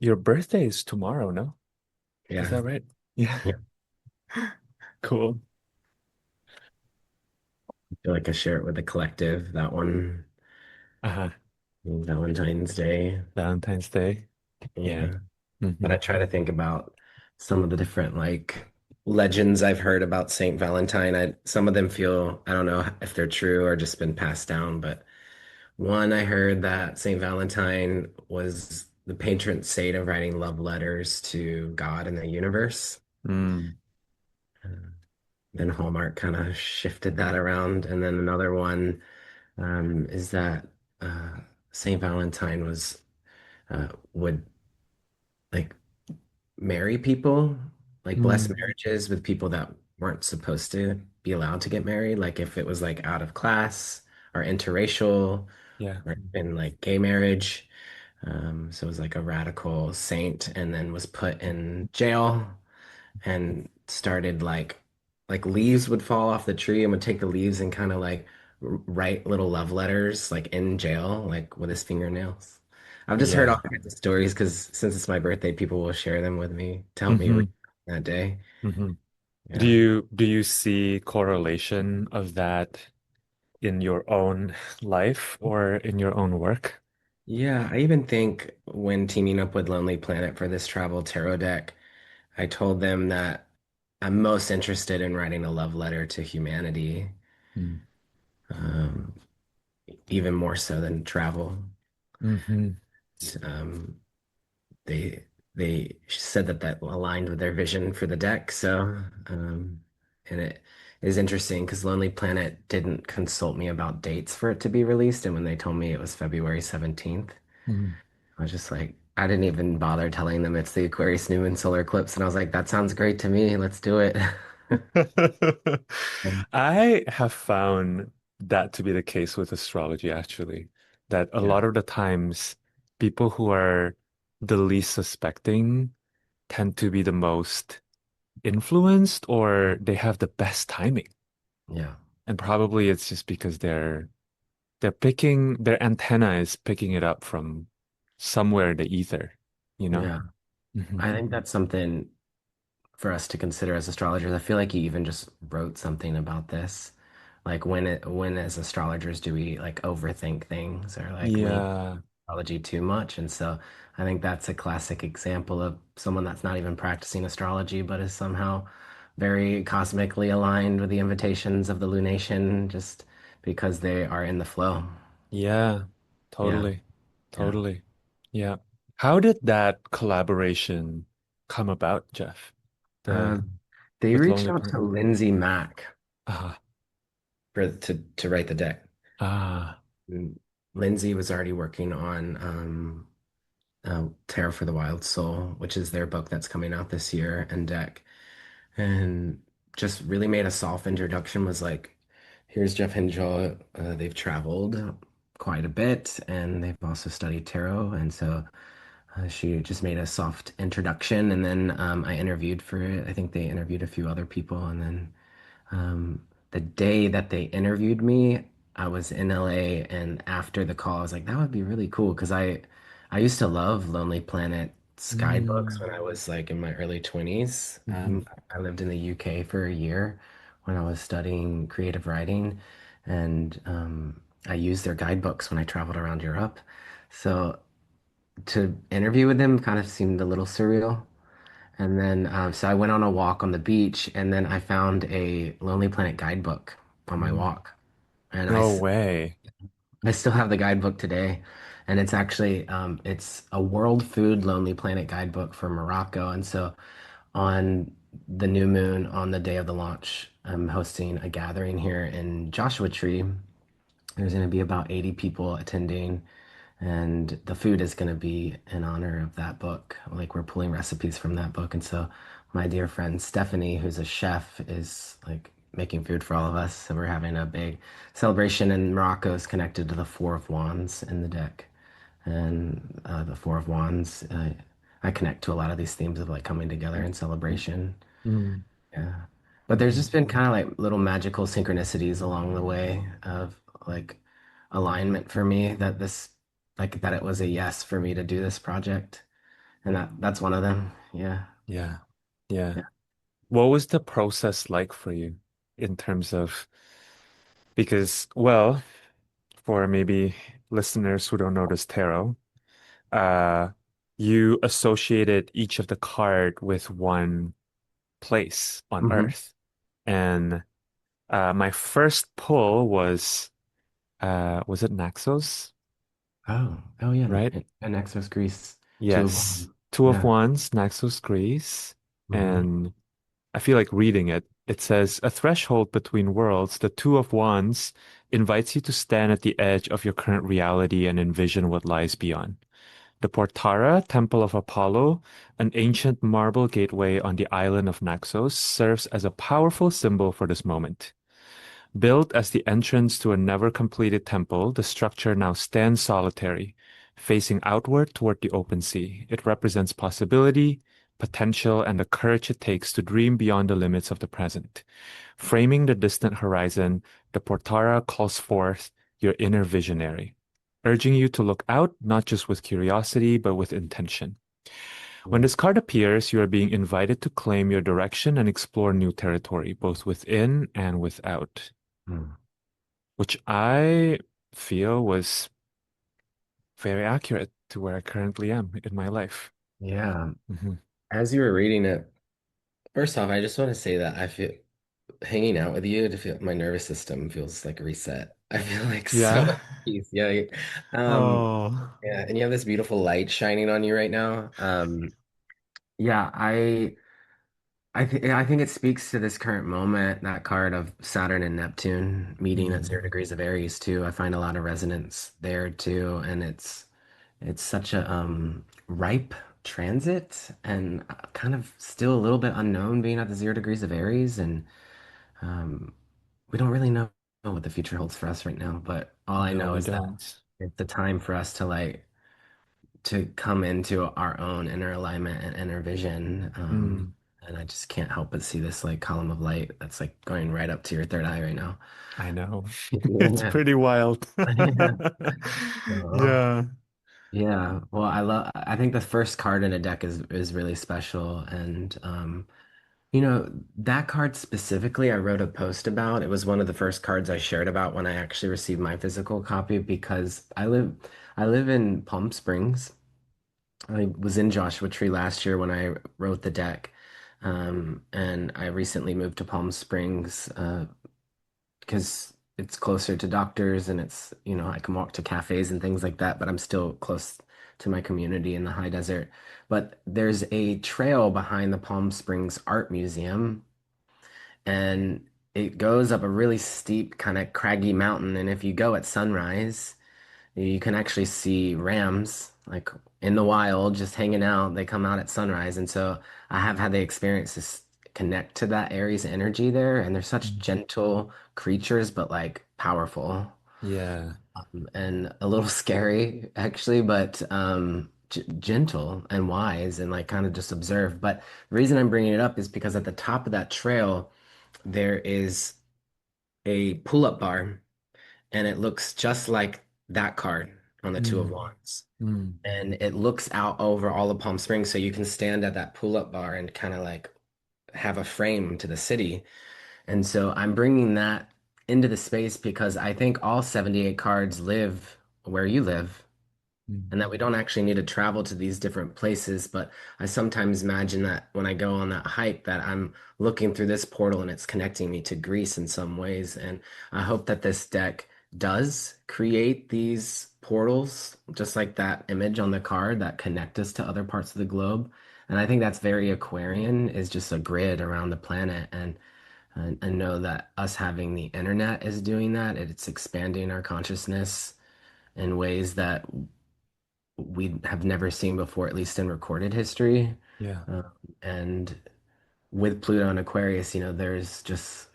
Your birthday is tomorrow, no? Is Yeah. that right? Yeah. Yeah. Cool. I feel like I share it with the collective, that one, Uh-huh. Valentine's Day. Valentine's Day. Yeah. Yeah. But Hmm. I try to think about some of the different like legends I've heard about Saint Valentine. Some of them feel, I don't know if they're true or just been passed down, but one I heard that Saint Valentine was the patron saint of writing love letters to God and the universe. Mm. Then Hallmark kind of shifted that around. And then another one is that uh, Saint Valentine would like marry people, like bless Mm. marriages with people that weren't supposed to be allowed to get married. Like if it was like out of class or interracial Yeah. or in like gay marriage. So it was like a radical saint and then was put in jail and started like leaves would fall off the tree and would take the leaves and kind of like write little love letters like in jail, like with his fingernails. I've just heard all Yeah. kinds of stories because since it's my birthday, people will share them with me to help me read Hmm. that day. Hmm. Do Yeah. you see correlation of that in your own life or in your own work? Yeah, I even think when teaming up with Lonely Planet for this travel tarot deck, I told them that I'm most interested in writing a love letter to humanity, Mm. um, even more so than travel. Hmm. Um, they they said that that aligned with their vision for the deck. So, and it is interesting because Lonely Planet didn't consult me about dates for it to be released, and when they told me it was February 17th, Mm. I was just like, I didn't even bother telling them it's the Aquarius new moon solar eclipse, and I was like, that sounds great to me. Let's do it. I have found that to be the case with astrology, actually, that a Yeah, lot of the times people who are the least suspecting tend to be the most influenced or they have the best timing. yeah, And probably it's just because they're picking their antenna is picking it up from somewhere in the ether, you know? yeah. Hmm. I think that's something for us to consider as astrologers. I feel like you even just wrote something about this. Like when as astrologers do we like overthink things or like lean Yeah. astrology too much? And so I think that's a classic example of someone that's not even practicing astrology, but is somehow very cosmically aligned with the invitations of the lunation just because they are in the flow. Yeah. Yeah, Totally. yeah. Totally. Yeah. How did that collaboration come about, Jeff? The Um, they with reached Lonely out to Planet? Lindsay Mack Ah, for to write the deck. ah. And Lindsay was already working on Terror for the Wild Soul, which is their book that's coming out this year, and deck. And just really made a soft introduction, was like, here's Jeff Hinshaw. They've traveled quite a bit and they've also studied tarot. And so she just made a soft introduction. And then I interviewed for it. I think they interviewed a few other people. And then um, the day that they interviewed me, I was in LA, and after the call, I was like, that would be really cool because I used to love Lonely Planet skybooks when Mm, I was like in my early 20s. mhm. I lived in the UK for a year when I was studying creative writing, and I used their guidebooks when I traveled around Europe. So to interview with them kind of seemed a little surreal. And then, so I went on a walk on the beach, and then I found a Lonely Planet guidebook on my Mm. walk. And No way. I still have the guidebook today. And it's actually, it's a World Food Lonely Planet guidebook for Morocco. And so on the new moon, on the day of the launch, I'm hosting a gathering here in Joshua Tree. There's going to be about 80 people attending, and the food is going to be in honor of that book. Like we're pulling recipes from that book. And so my dear friend Stephanie, who's a chef, is like making food for all of us. So we're having a big celebration, and Morocco is connected to the Four of Wands in the deck. And the Four of Wands, I connect to a lot of these themes of like coming together and celebration. Mm, Yeah. But there's mhm. just been kind of like little magical synchronicities along the way of like alignment for me that this, like that it was a yes for me to do this project. and that's one of them. Yeah. Yeah. Yeah. Yeah. What was the process like for you in terms of, because, well, for maybe listeners who don't know this tarot, uh, you associated each of the card with one place on Hmm. Earth. And my first pull was it Naxos, Oh yeah, right? and Exos Greece, two of Yes. one. Two of Yeah. Wands, Naxos Greece. Hmm. And I feel like reading it. It says, a threshold between worlds, the Two of Wands invites you to stand at the edge of your current reality and envision what lies beyond. The Portara, Temple of Apollo, an ancient marble gateway on the island of Naxos, serves as a powerful symbol for this moment. Built as the entrance to a never completed temple, the structure now stands solitary, facing outward toward the open sea. It represents possibility, potential, and the courage it takes to dream beyond the limits of the present. Framing the distant horizon, the Portara calls forth your inner visionary, urging you to look out not just with curiosity, but with intention. When Yeah. this card appears, you are being invited to claim your direction and explore new territory, both within and without, Mm. which I feel was very accurate to where I currently am in my life. Yeah. Hmm. As you were reading it, first off, I just want to say that I feel hanging out with you to feel my nervous system feels like a reset. I feel like so Yeah. much peace. Yeah. Um, Oh. yeah, and you have this beautiful light shining on you right now. Yeah, I think it speaks to this current moment, that card of Saturn and Neptune meeting at Mm. 0 degrees of Aries too. I find a lot of resonance there too, and it's such a ripe transit and kind of still a little bit unknown being at the 0 degrees of Aries, and um, we don't really know what the future holds for us right now. But all I No, know we is that don't. it's the time for us to to come into our own inner alignment and inner vision. Mm. And I just can't help but see this like column of light that's like going right up to your third eye right now. I know. It's Yeah. pretty wild. Yeah. Yeah. Yeah. Well, I think the first card in a deck is really special. And that card specifically I wrote a post about. It was one of the first cards I shared about when I actually received my physical copy because I live in Palm Springs. I was in Joshua Tree last year when I wrote the deck. And I recently moved to Palm Springs because it's closer to doctors and I can walk to cafes and things like that, but I'm still close to my community in the high desert. But there's a trail behind the Palm Springs Art Museum, and it goes up a really steep, kind of craggy mountain. And if you go at sunrise, you can actually see rams like in the wild just hanging out. They come out at sunrise. And so I have had the experience to connect to that Aries energy there. And they're such Mm. gentle creatures, but like powerful, Yeah. and a little scary actually, but gentle and wise and like kind of just observe. But the reason I'm bringing it up is because at the top of that trail, there is a pull-up bar and it looks just like that card on the Two of Mm. Wands. Mm. And it looks out over all of Palm Springs, so you can stand at that pull-up bar and kind of like have a frame to the city. And so I'm bringing that into the space because I think all 78 cards live where you live, Mm. and that we don't actually need to travel to these different places. But I sometimes imagine that when I go on that hike, that I'm looking through this portal and it's connecting me to Greece in some ways. And I hope that this deck does create these portals, just like that image on the card that connect us to other parts of the globe. And I think that's very Aquarian, is just a grid around the planet. And I know that us having the internet is doing that. It's expanding our consciousness in ways that we have never seen before, at least in recorded history. Yeah. Um, and with Pluto and Aquarius, there's just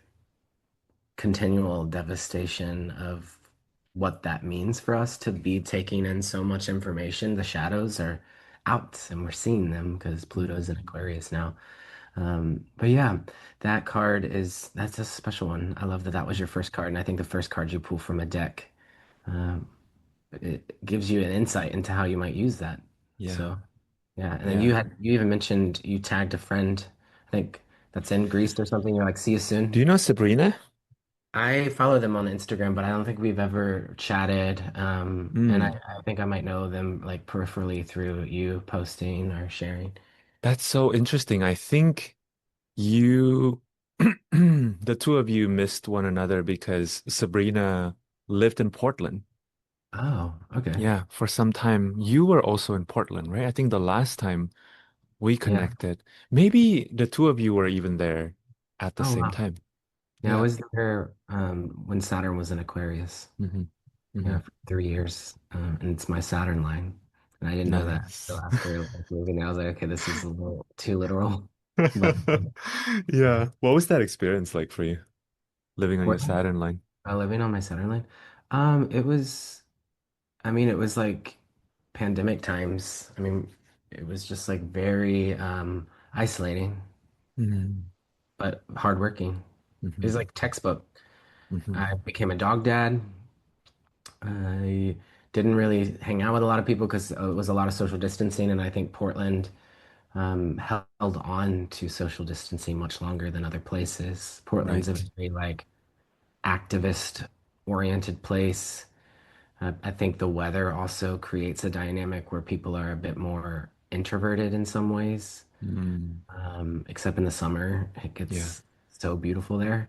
continual devastation of what that means for us to be taking in so much information. The shadows are out and we're seeing them because Pluto's in Mm. Aquarius now. But yeah, that's a special one. I love that that was your first card. And I think the first card you pull from a deck, um, it gives you an insight into how you might use that. Yeah. So. Yeah, and then Yeah. you even mentioned you tagged a friend, I think that's in Greece or something. You're like, see you Do soon. you know Sabrina? I follow them on Instagram, but I don't think we've ever chatted. And Mm, I think I might know them like peripherally through you posting or sharing. that's so interesting. I think you, the two of you missed one another because Sabrina lived in Portland. Oh, okay. Yeah, for some time. You were also in Portland, right? I think the last time we Yeah. connected, maybe the two of you were even there at the Oh, same wow. time. Yeah, I Yeah. was there when Saturn was in Aquarius. Hmm. Yeah, Hmm. for 3 years. And it's my Saturn line. And I didn't know that until Nice. after like moving there. I was like, okay, this is a little too literal. But Yeah. What was that experience like for you, living on your what Saturn line? living on my Saturn line? It was I mean, it was like pandemic times. I mean, it was just like very isolating, Hmm. but hardworking. It was Hmm. like textbook. Hmm. I became a dog dad. I didn't really hang out with a lot of people because it was a lot of social distancing, and I think Portland held on to social distancing much longer than other places. Portland's a Right. very like activist oriented place. I think the weather also creates a dynamic where people are a bit more introverted in some ways, Mm. except in the summer. It Yeah. gets so beautiful there.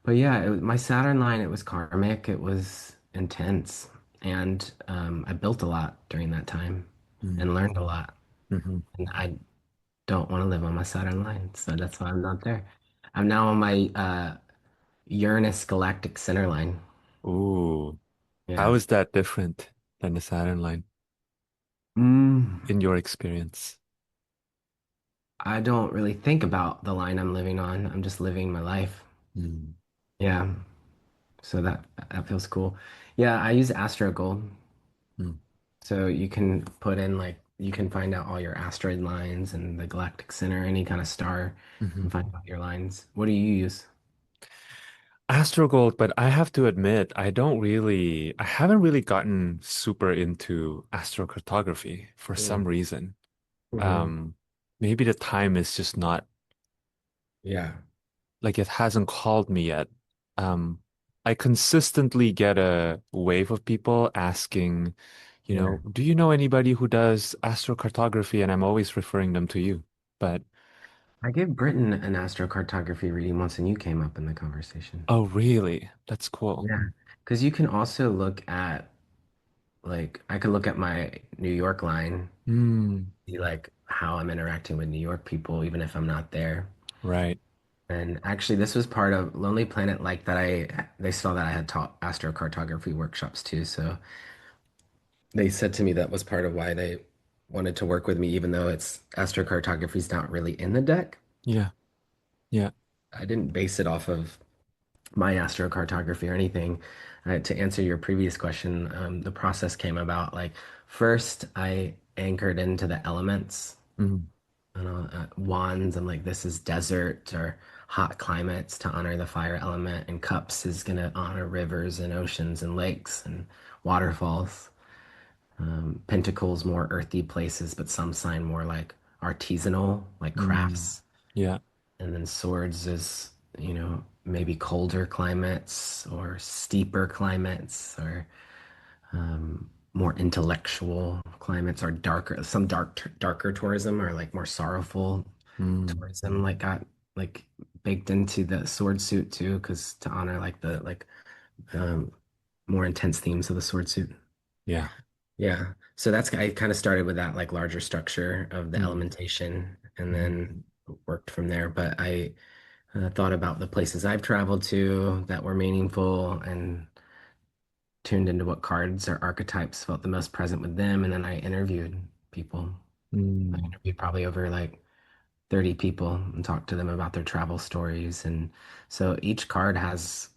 But yeah, my Saturn line, it was karmic, it was intense. And I built a lot during that time Mm. and learned a lot. Hmm. And I don't want to live on my Saturn line, so that's why I'm not there. I'm now on my Uranus galactic center line. Ooh. How Yeah. is that different than the Saturn line Mm, in your experience? I don't really think about the line I'm living on. I'm just living my life. Mm. Yeah. So that feels cool. Yeah, I use Astro Gold. Mm. So you can put in like you can find out all your asteroid lines and the galactic center, any kind of star, Hmm. and find out your lines. What do you use? Astrogold, but I have to admit, I haven't really gotten super into astrocartography for some reason. Mm-hmm. Um, Maybe the time is just not Yeah. like it hasn't called me yet. Um, I consistently get a wave of people asking, Yeah. do you know anybody who does astrocartography? And I'm always referring them to you. But I gave Britain an astrocartography reading once and you came up in the conversation. oh, really? That's cool. Yeah. Because you can also look at like I could look at my New York line, Hmm. see like how I'm interacting with New York people, even if I'm not there. Right. And actually, this was part of Lonely Planet, like that. They saw that I had taught astrocartography workshops too, so they said to me that was part of why they wanted to work with me, even though it's astrocartography is not really in the deck. Yeah. Yeah. I didn't base it off of my astrocartography or anything. To answer your previous question, the process came about like first I anchored into the elements, Mm. wands and like this is desert or hot climates to honor the fire element, and cups is gonna honor rivers and oceans and lakes and waterfalls. Pentacles more earthy places, but some sign more like artisanal, like Mm. crafts. Yeah. And then swords is, maybe colder climates or steeper climates or more intellectual climates or darker, some darker tourism or like more sorrowful Mm. tourism like got like baked into the sword suit too, because to honor like the um, more intense themes of the sword suit. Yeah. Yeah. So that's I kind of started with that like larger structure of the Mm. elementation and Mm. then worked from there. But I thought about the places I've traveled to that were meaningful and tuned into what cards or archetypes felt the most present with them. And then I interviewed people. I Mm. interviewed probably over like 30 people and talked to them about their travel stories. And so each card has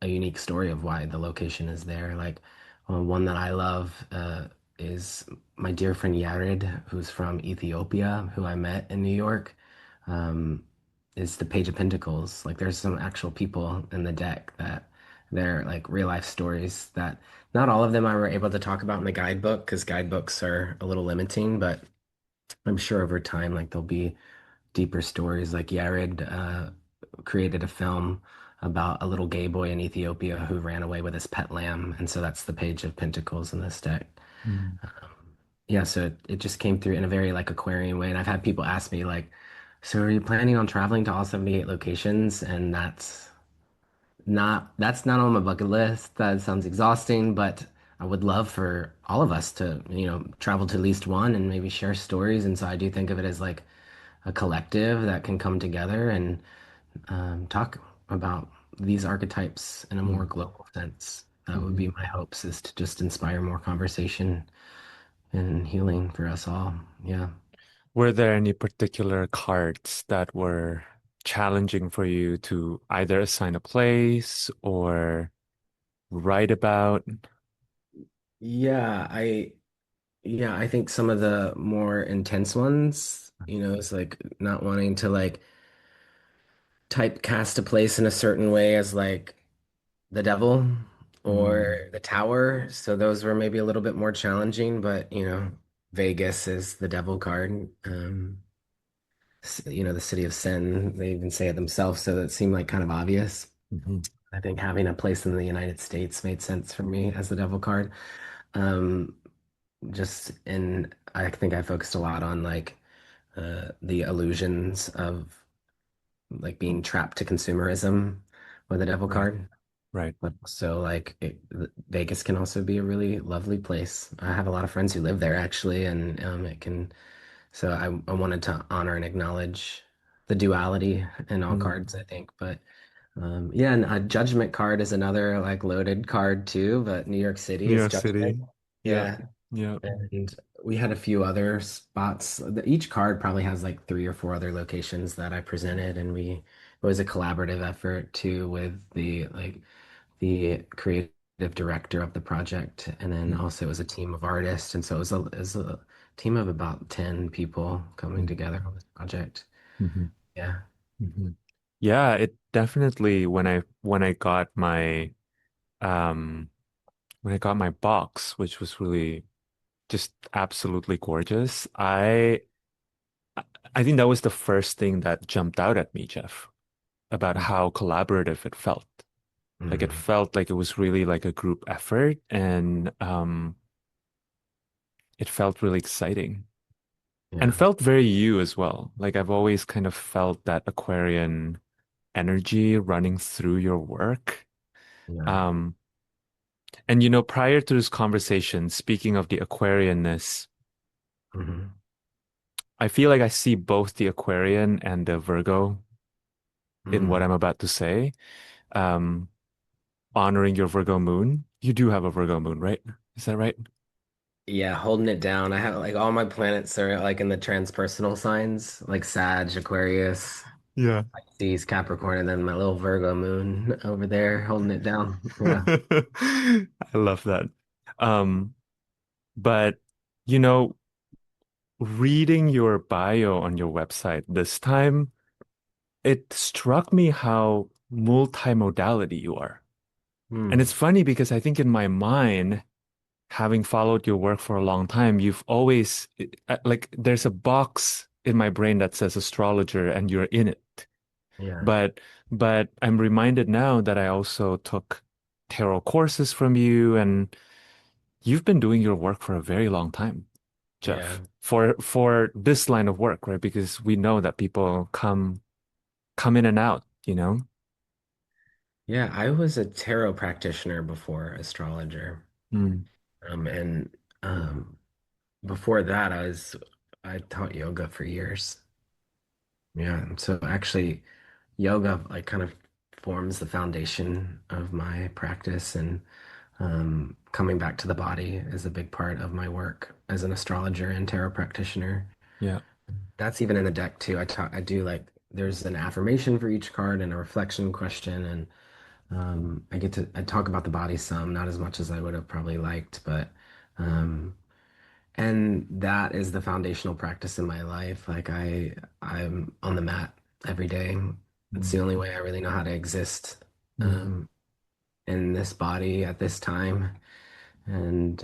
a unique story of why the location is there. Like one that I love is my dear friend Yared, who's from Ethiopia, who I met in New York. Um, is the Page of Pentacles. Like there's some actual people in the deck that they're like real life stories that not all of them I were able to talk about in the guidebook because guidebooks are a little limiting, but I'm sure over time, like there'll be deeper stories. Like Yared created a film about a little gay boy in Ethiopia who ran away with his pet lamb, and so that's the Page of Pentacles in this deck. Mm, Yeah, so it just came through in a very like Aquarian way, and I've had people ask me like, "So are you planning on traveling to all 78 locations?" And that's not on my bucket list. That sounds exhausting, but I would love for all of us to, travel to at least one and maybe share stories. And so I do think of it as like a collective that can come together and talk about these archetypes in a more mm, global sense. That would be mhm. my hopes, is to just inspire more conversation and healing for us all. Yeah. Were there any particular cards that were challenging for you to either assign a place or write about? Yeah, I think some of the more intense ones, is like not wanting to like typecast a place in a certain way as like the devil Mm, or the tower. So those were maybe a little bit more challenging, but Vegas is the devil card. The city of sin, they even say it themselves, so it seemed like kind of obvious. mhm, I think having a place in the United States made sense for me as the devil card. Um, I think I focused a lot on like the illusions of like being trapped to consumerism with the devil right, card. right. But also, like Vegas can also be a really lovely place. I have a lot of friends who live there actually, and it can. So I wanted to honor and acknowledge the duality in all Mm. cards, I think. But yeah, and a judgment card is another like loaded card too. But New York City New is York judgment. City. Yeah, Yeah, yeah. and we had a few other spots. Each card probably has like three or four other locations that I presented, and it was a collaborative effort too with the creative director of the project, and then Mm, also it was a team of artists, and so it was a team of about 10 people coming mm, together on this project. mhm, Yeah. mhm. Yeah, it definitely um when I got my box, which was really just absolutely gorgeous, I think that was the first thing that jumped out at me, Jeff, about how collaborative it felt. Like it Mm, felt like it was really like a group effort and it felt really exciting and yeah, felt very you as well. Like I've always kind of felt that Aquarian energy running through your work. yeah. Um, and prior to this conversation, speaking of the Aquarianness, Hmm. I feel like I see both the Aquarian and the Virgo in what Mm. I'm about to say. Um, Honoring your Virgo moon. You do have a Virgo moon, right? Is that right? Yeah, holding it down. I have like all my planets are like in the transpersonal signs, like Sag, Aquarius, Yeah. Pisces, Capricorn, and then my little Virgo moon over there holding it down. Yeah. I love that. Um, but you know, reading your bio on your website this time, it struck me how multimodality you are. And it's Hmm. funny because I think in my mind, having followed your work for a long time, you've always like there's a box in my brain that says astrologer and you're in it. Yeah. But I'm reminded now that I also took tarot courses from you and you've been doing your work for a very long time, Yeah. Jeff, for this line of work, right? Because we know that people come in and out, you know? Yeah, I was a tarot practitioner before astrologer. Mm, And um, before that, I taught yoga for years. Yeah, and so actually, yoga like kind of forms the foundation of my practice, and coming back to the body is a big part of my work as an astrologer and tarot practitioner. yeah. That's even in the deck too. I do like there's an affirmation for each card and a reflection question, and I talk about the body some, not as much as I would have probably liked, but um, and that is the foundational practice in my life. Like I'm on the mat every day. It's Mm, the only way I really know how to exist mm, um, in this body at this time. And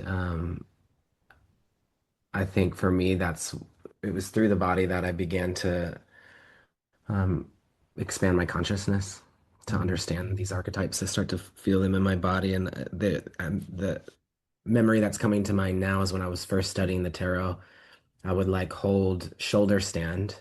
I think for me, that's it was through the body that I began to um, expand my consciousness to Mm, understand these archetypes, to start to feel them in my body. And the memory that's coming to mind now is when I was first studying the tarot, I would like hold shoulder stand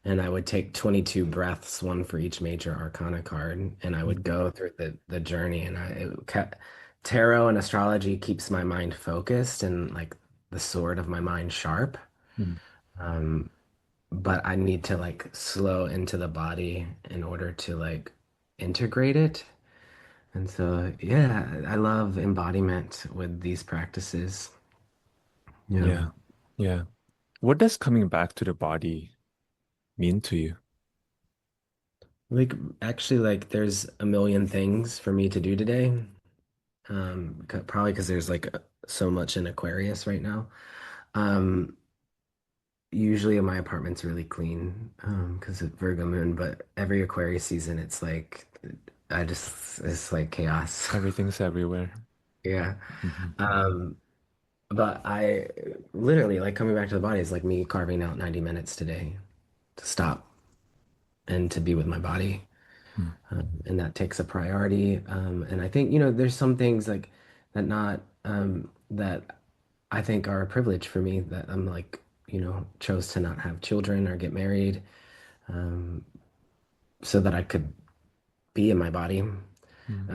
and I would take 22 breaths, one for each major arcana card, and I would mm, go through the journey. And it kept, tarot and astrology keeps my mind focused and like the sword of my mind sharp. mm. Um, but I need to like slow into the body in order to like integrate it. And so, yeah, I love embodiment with these practices. Yeah. Yeah. Yeah. What does coming back to the body mean to you? Like, actually, like, there's a million things for me to do today. Probably because there's like so much in Aquarius right now. Um, Usually my apartment's really clean, because it's Virgo moon, but every Aquarius season, it's like, it's like chaos. Everything's everywhere. Yeah. Hmm. Um, but I literally like coming back to the body is like me carving out 90 minutes today to stop and to be with my body. Mm, And that takes a priority. And I think, you know, there's some things like that not that I think are a privilege for me that I'm like, you know, chose to not have children or get married, um, so that I could be in my body. mm,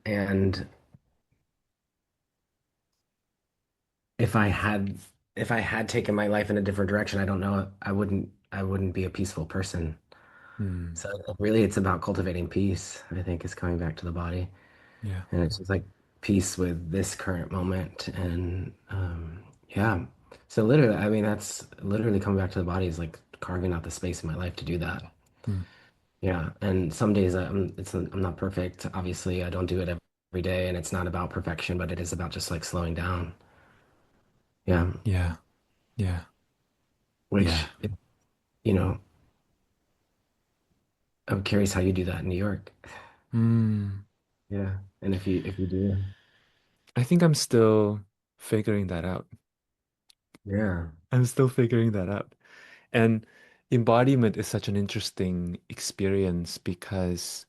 And if I had if I had taken my life in a different direction, I don't know, I wouldn't be a peaceful person. mm. So really it's about cultivating peace, I think, is coming back to the body. Yeah. And it's just like peace with this current moment. And yeah. So literally, I mean, that's literally coming back to the body is like carving out the space in my life to do that. Mm, Yeah. And some days I'm not perfect. Obviously, I don't do it every day, and it's not about perfection, but it is about just like slowing down. Yeah. yeah. Yeah. Which, Yeah. you know, I'm curious how you do that in New York. Mm. Yeah. And if you do, I think I'm still figuring that out. yeah. I'm still figuring that out. And embodiment is such an interesting experience because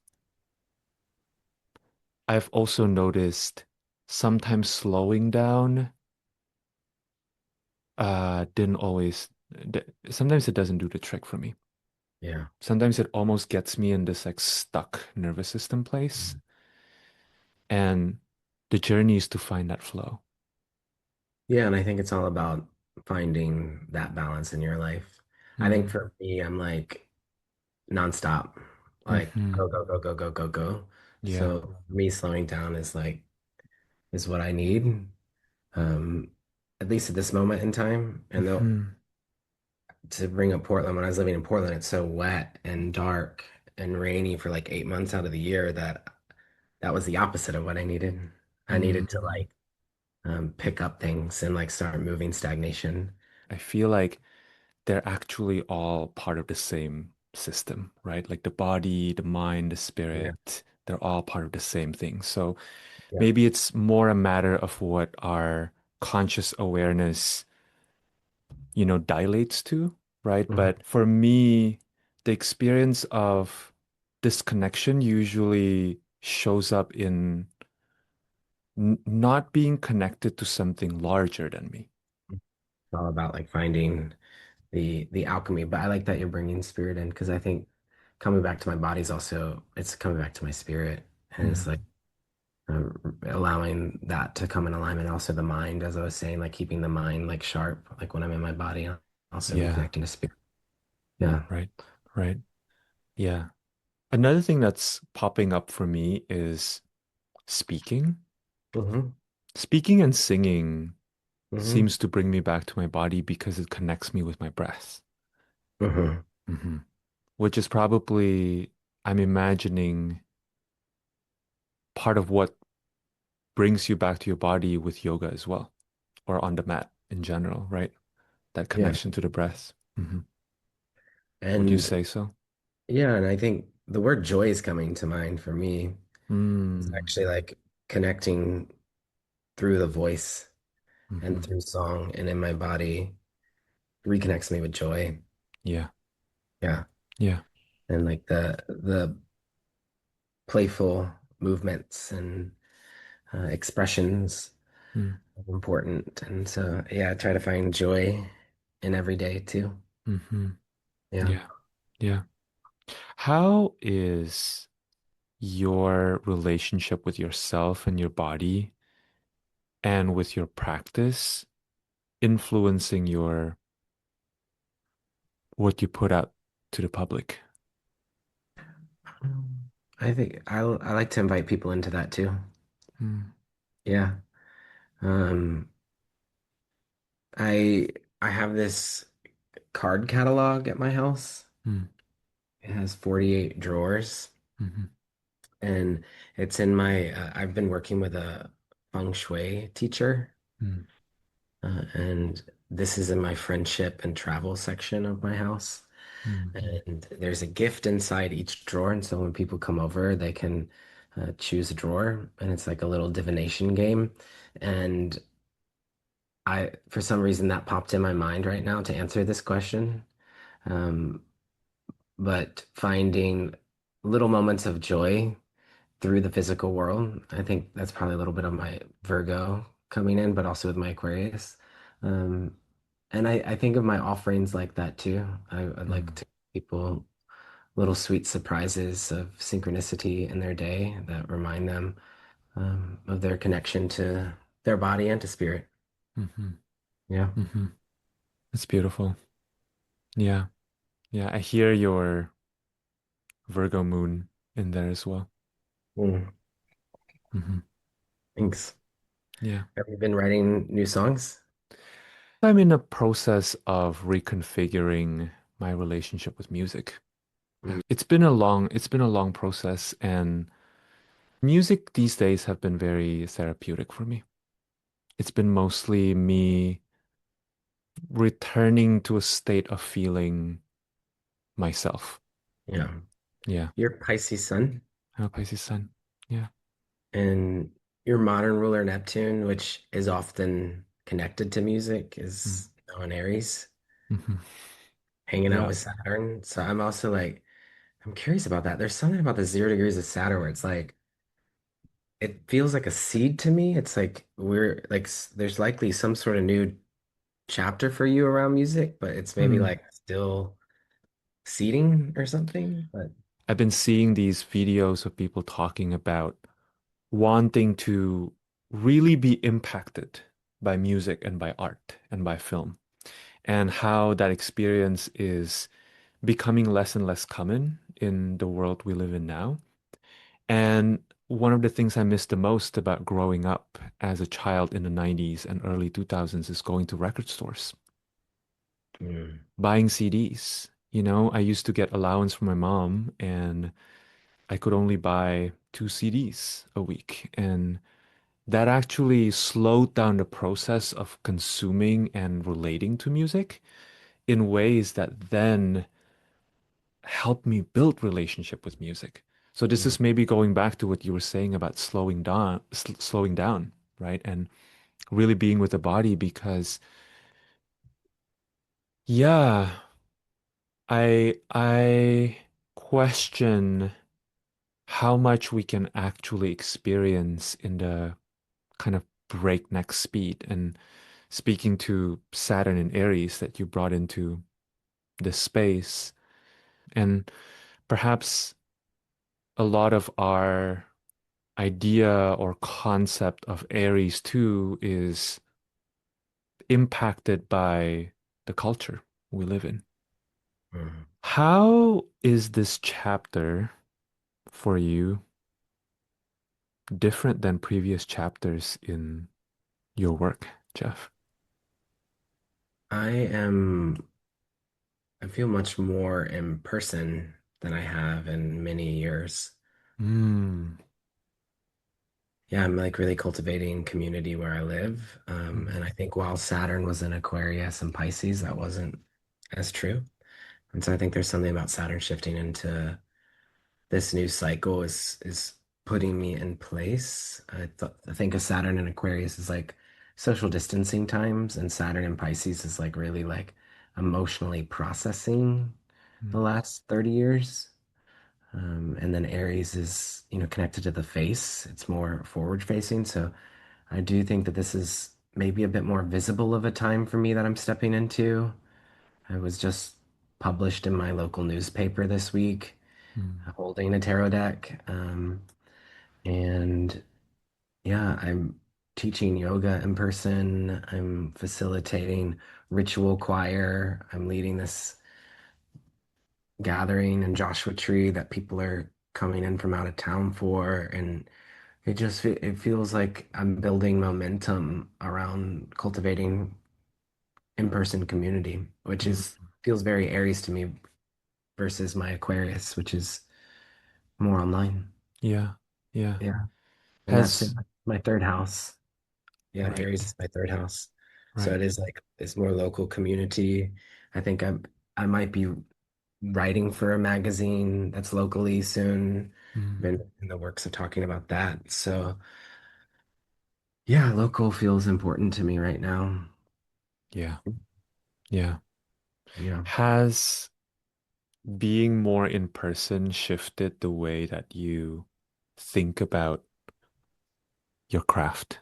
I've also noticed sometimes slowing down didn't always sometimes it doesn't do the trick for me. Yeah. Sometimes it almost gets me in this like stuck nervous system place. And the journey is to find that flow. Yeah, and I think it's all about finding that balance in your life. I think Mm, for me, I'm like nonstop, like hmm. go, go, go, go, go, go, go. Yeah. So me slowing down is like is what I need, um, at least at this moment in time. And though Hmm. to bring up Portland, when I was living in Portland, it's so wet and dark and rainy for like 8 months out of the year that that was the opposite of what I needed. I Mm. needed to like pick up things and like start moving stagnation. I feel like they're actually all part of the same system, right? Like the body, the mind, the Yeah. spirit, they're all part of the same thing. So Yeah. maybe it's more a matter of what our conscious awareness, dilates to, right? Mhm. But for me, the experience of disconnection usually shows up in n not being connected to something larger than me. It's all about like finding the alchemy. But I like that you're bringing spirit in because I think coming back to my body is also it's coming back to my spirit, and it's like Mm, uh, allowing that to come in alignment. Also, the mind, as I was saying, like keeping the mind like sharp, like when I'm in my body, I'm also yeah, reconnecting to spirit. Yeah. right, right. Yeah. Another thing that's popping up for me is speaking. Hmm. Speaking and singing Hmm. seems to bring me back to my body because it connects me with my breath. Hmm. Hmm. Which is probably, I'm imagining, part of what brings you back to your body with yoga as well, or on the mat in general, right? That Yeah. connection to the breath. Hmm. Would you And say so? yeah, and I think the word joy is coming to mind for me. It's Mm, actually like connecting through the voice and hmm. through song and in my body. reconnects me with joy. Yeah. Yeah. Yeah. And like the playful movements and expressions Mm, are important. And so, yeah, I try to find joy in every day too. hmm. Yeah. Yeah. Yeah. How is your relationship with yourself and your body and with your practice influencing your what you put out to the public? I think I like to invite people into that too. Mm, Yeah. Um, I I have this card catalog at my house. mm, It has 48 drawers, mhm, and it's in my I've been working with a feng shui teacher, mm, and this is in my friendship and travel section of my house. mm, And there's a gift inside each drawer, and so when people come over, they can choose a drawer, and it's like a little divination game. And for some reason, that popped in my mind right now to answer this question. Um, but finding little moments of joy through the physical world, I think that's probably a little bit of my Virgo coming in, but also with my Aquarius. Um, and I think of my offerings like that too. I'd like mm, to give people little sweet surprises of synchronicity in their day that remind them of their connection to their body and to spirit. mhm, Yeah. mhm. It's beautiful. Yeah. Yeah. I hear your Virgo moon in there as well. Mm, Hmm. thanks. Yeah. Have you been writing new songs? I'm in a process of reconfiguring my relationship with music. Mm, It's been a long process, and music these days have been very therapeutic for me. It's been mostly me returning to a state of feeling myself. yeah. Yeah. Your Pisces sun I'm a Pisces sun. Yeah. and your modern ruler Neptune, which is often connected to music, Mm. is now in Aries, Hmm. hanging out Yeah. with Saturn. So I'm also like, I'm curious about that. There's something about the 0 degrees of Saturn where it's like, it feels like a seed to me. It's like we're like, there's likely some sort of new chapter for you around music, but it's maybe Mm. like still seeding or something. But I've been seeing these videos of people talking about wanting to really be impacted by music and by art and by film, and how that experience is becoming less and less common in the world we live in now. And one of the things I miss the most about growing up as a child in the 90s and early 2000s is going to record stores, mm, buying CDs. You know, I used to get allowance from my mom, and I could only buy two CDs a week. And that actually slowed down the process of consuming and relating to music in ways that then helped me build relationship with music. So this mm, is maybe going back to what you were saying about slowing down, right? And really being with the body because yeah, I question how much we can actually experience in the kind of breakneck speed. And speaking to Saturn and Aries that you brought into this space, and perhaps a lot of our idea or concept of Aries too is impacted by the culture we live in. mm. How is this chapter for you different than previous chapters in your work, Jeff? I am, I feel much more in person than I have in many years. Mm, Yeah, I'm like really cultivating community where I live. mm, And I think while Saturn was in Aquarius and Pisces, that wasn't as true. And so I think there's something about Saturn shifting into this new cycle is putting me in place. I think of Saturn and Aquarius is like social distancing times, and Saturn and Pisces is like really like emotionally processing the Mm, last 30 years. And then Aries is, connected to the face. It's more forward facing. So I do think that this is maybe a bit more visible of a time for me that I'm stepping into. I was just published in my local newspaper this week, mm, holding a tarot deck. And yeah, I'm teaching yoga in person. I'm facilitating ritual choir. I'm leading this gathering in Joshua Tree that people are coming in from out of town for. And it feels like I'm building momentum around cultivating in-person community, which is mm. feels very Aries to me versus my Aquarius, which is more online. Yeah, yeah. Yeah. And that's in Has my third house. Yeah, right, Aries is my third house. So right. it is like it's more local community. I think I might be writing for a magazine that's locally soon. Mm, Been in the works of talking about that. So yeah, local feels important to me right now. yeah, yeah. Yeah. Has being more in person shifted the way that you think about your craft?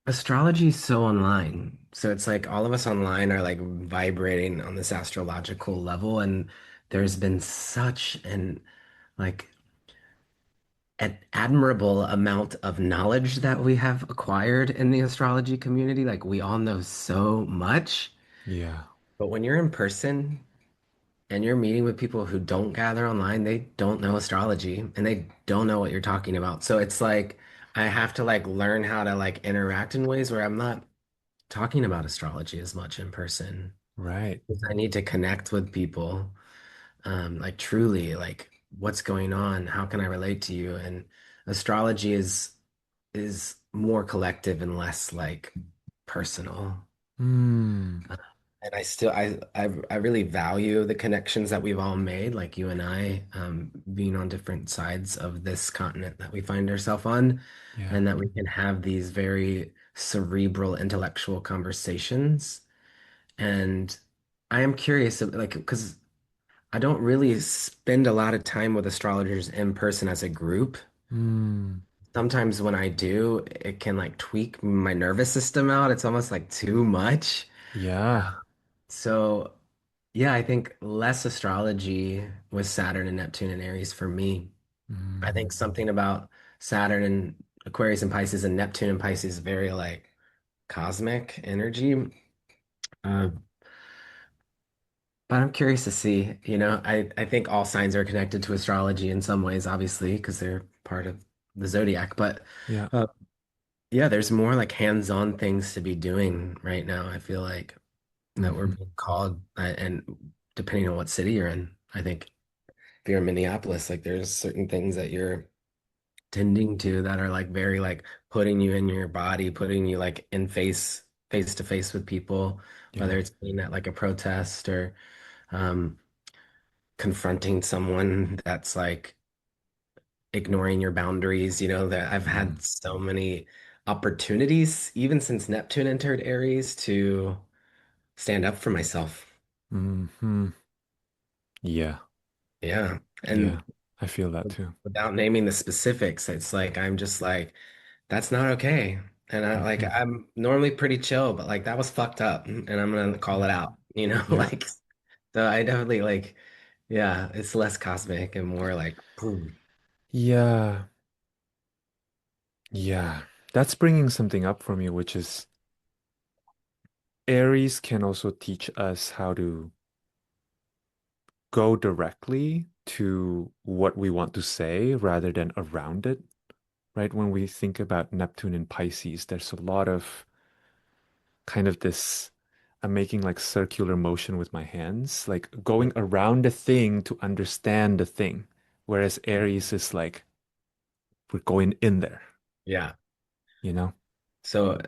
Astrology is so online. So it's like all of us online are like vibrating on this astrological level, and there's been such like an admirable amount of knowledge that we have acquired in the astrology community. Like we all know so much, Yeah, but when you're in person and you're meeting with people who don't gather online, they don't know astrology and they don't know what you're talking about. So it's like I have to like learn how to like interact in ways where I'm not talking about astrology as much in person. right. Because I need to connect with people, like truly, like what's going on? How can I relate to you? And astrology is more collective and less like personal. Mm, And I still I really value the connections that we've all made, like you and I, being on different sides of this continent that we find ourselves on, yeah. and that we can have these very cerebral, intellectual conversations. And I am curious, like, because I don't really spend a lot of time with astrologers in person as a group. Mm, Sometimes when I do, it can like tweak my nervous system out. It's almost like too much. yeah. So, yeah, I think less astrology with Saturn and Neptune and Aries for me. I Mm, think something about Saturn and Aquarius and Pisces and Neptune and Pisces is very like cosmic energy. Uh, but I'm curious to see, I think all signs are connected to astrology in some ways, obviously, because they're part of the zodiac. But yeah. uh, yeah, there's more like hands-on things to be doing right now. I feel like that we're Hmm. being called, and depending on what city you're in, I think if you're in Minneapolis, like there's certain things that you're tending to that are like very like putting you in your body, putting you like in face to face with people, Yeah. whether it's being at like a protest or um, confronting someone that's like ignoring your boundaries. That I've Mm, had so many opportunities, even since Neptune entered Aries, to stand up for myself. hmm. Yeah. Yeah. Yeah. And I feel that too. without naming the specifics, it's like I'm just like, that's not okay. And Hmm. I'm normally pretty chill, but like that was fucked up and I'm gonna call it out, Yeah. like so I definitely like yeah, it's less cosmic and more like boom. Yeah. Yeah. That's bringing something up for me, which is Aries can also teach us how to go directly to what we want to say rather than around it, right? When we think about Neptune and Pisces, there's a lot of kind of this, I'm making like circular motion with my hands, like going around the thing to understand the thing. Whereas Aries is like, we're going in there, Yeah. you know? So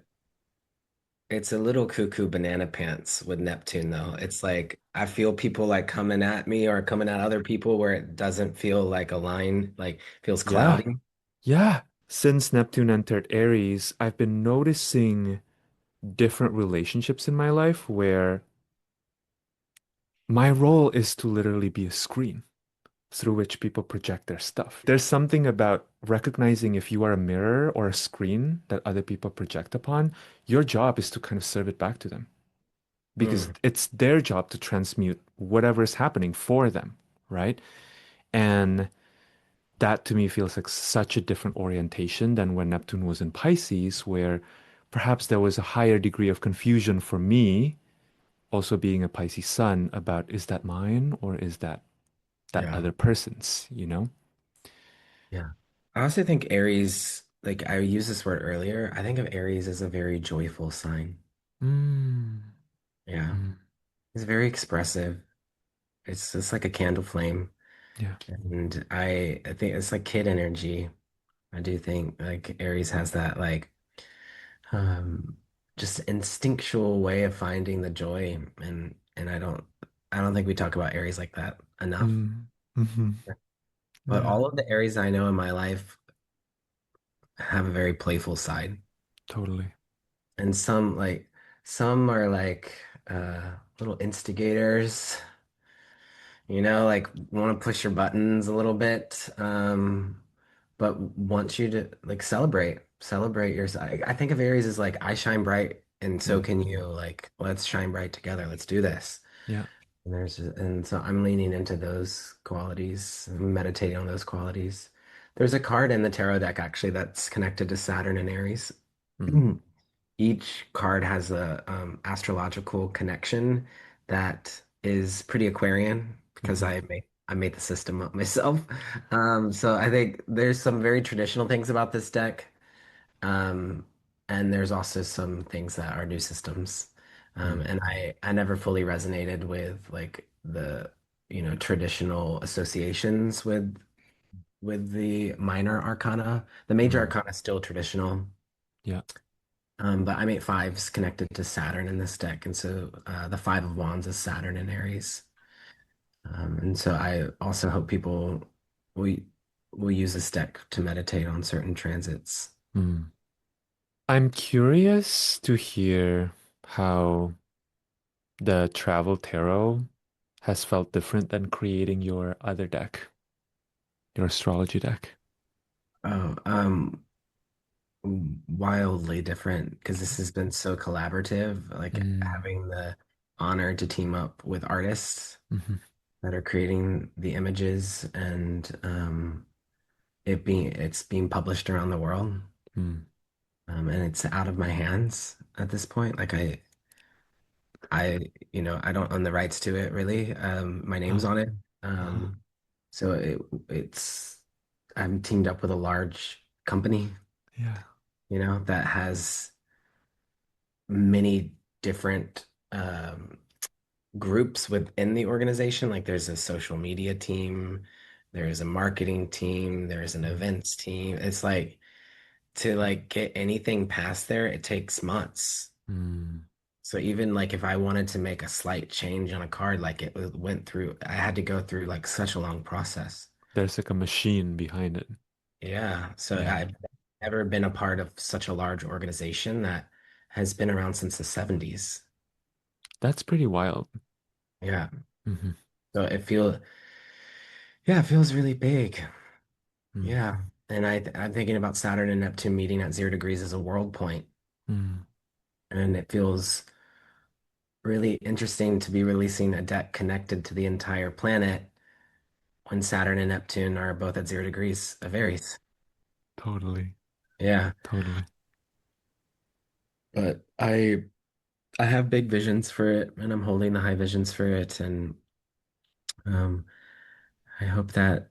it's a little cuckoo banana pants with Neptune though. It's like I feel people like coming at me or coming at other people where it doesn't feel like a line, like feels Yeah. cloudy. Yeah. Since Neptune entered Aries, I've been noticing different relationships in my life where My role is to literally be a screen through which people project their stuff. There's something about recognizing if you are a mirror or a screen that other people project upon, your job is to kind of serve it back to them because Mm, it's their job to transmute whatever is happening for them, right? And that to me feels like such a different orientation than when Neptune was in Pisces, where perhaps there was a higher degree of confusion for me, also being a Pisces sun, about is that mine or is that yeah, other person's, you know? yeah. I also think Aries, like I used this word earlier, I think of Aries as a very joyful sign. Mm, Yeah. mm, It's very expressive. It's just like a candle flame. yeah. And I think it's like kid energy. I do think like Aries has that like um just instinctual way of finding the joy and I don't think we talk about Aries like that enough. Mm, hmm. But Yeah, all of the Aries I know in my life have a very playful side. totally. And some are like little instigators, like want to push your buttons a little bit. But want you to like celebrate your side. I think of Aries as like I shine bright and so Mm, can you. Like, let's shine bright together. Let's do this. yeah. And so I'm leaning into those qualities, meditating on those qualities. There's a card in the tarot deck actually that's connected to Saturn and Aries. Mm, Each card has a astrological connection that is pretty Aquarian because hmm, I made the system up myself. So I think there's some very traditional things about this deck, um, and there's also some things that are new systems. mm, And I never fully resonated with like the traditional associations with the minor arcana. The major mm, arcana is still traditional. yeah. But I made fives connected to Saturn in this deck, and so the Five of Wands is Saturn in Aries. And so I also hope people will will use this deck to meditate on certain transits. Mm. I'm curious to hear how the travel tarot has felt different than creating your other deck, your astrology deck. Oh, wildly different because this has been so collaborative, like Mm, having the honor to team up with artists hmm, that are creating the images and it's being published around the world. mm. And it's out of my hands at this point. Like I don't own the rights to it really. My name's Uh, on it. uh, So it's I'm teamed up with a large company, yeah. that has many different groups within the organization. Like there's a social media team, there's a marketing team, there's an Mm, events team. It's like to like get anything past there, it takes months. mm. So even like if I wanted to make a slight change on a card, like went through, I had to go through like such a long process. There's like a machine behind it. Yeah. So Yeah. I've never been a part of such a large organization that has been around since the 70s. That's pretty wild. Yeah. Hmm. So yeah, it feels really big. Mm, Yeah. And I'm thinking about Saturn and Neptune meeting at 0 degrees as a world point, mm, and it feels really interesting to be releasing a deck connected to the entire planet when Saturn and Neptune are both at 0 degrees of Aries. totally. Yeah, Totally. but I have big visions for it, and I'm holding the high visions for it, and um, I hope that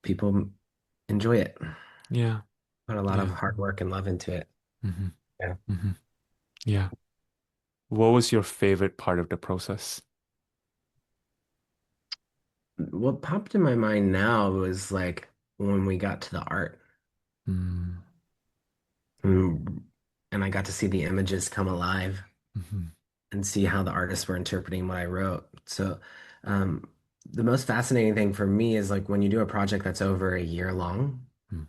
people enjoy it. Yeah. Put a lot of Yeah. hard work and love into it. Hmm. Yeah. Hmm. Yeah. What was your favorite part of the process? What popped in my mind now was like when we got to the art, Mm, and, and I got to see the images come alive hmm, and see how the artists were interpreting what I wrote. So, um, the most fascinating thing for me is like when you do a project that's over a year long. mm,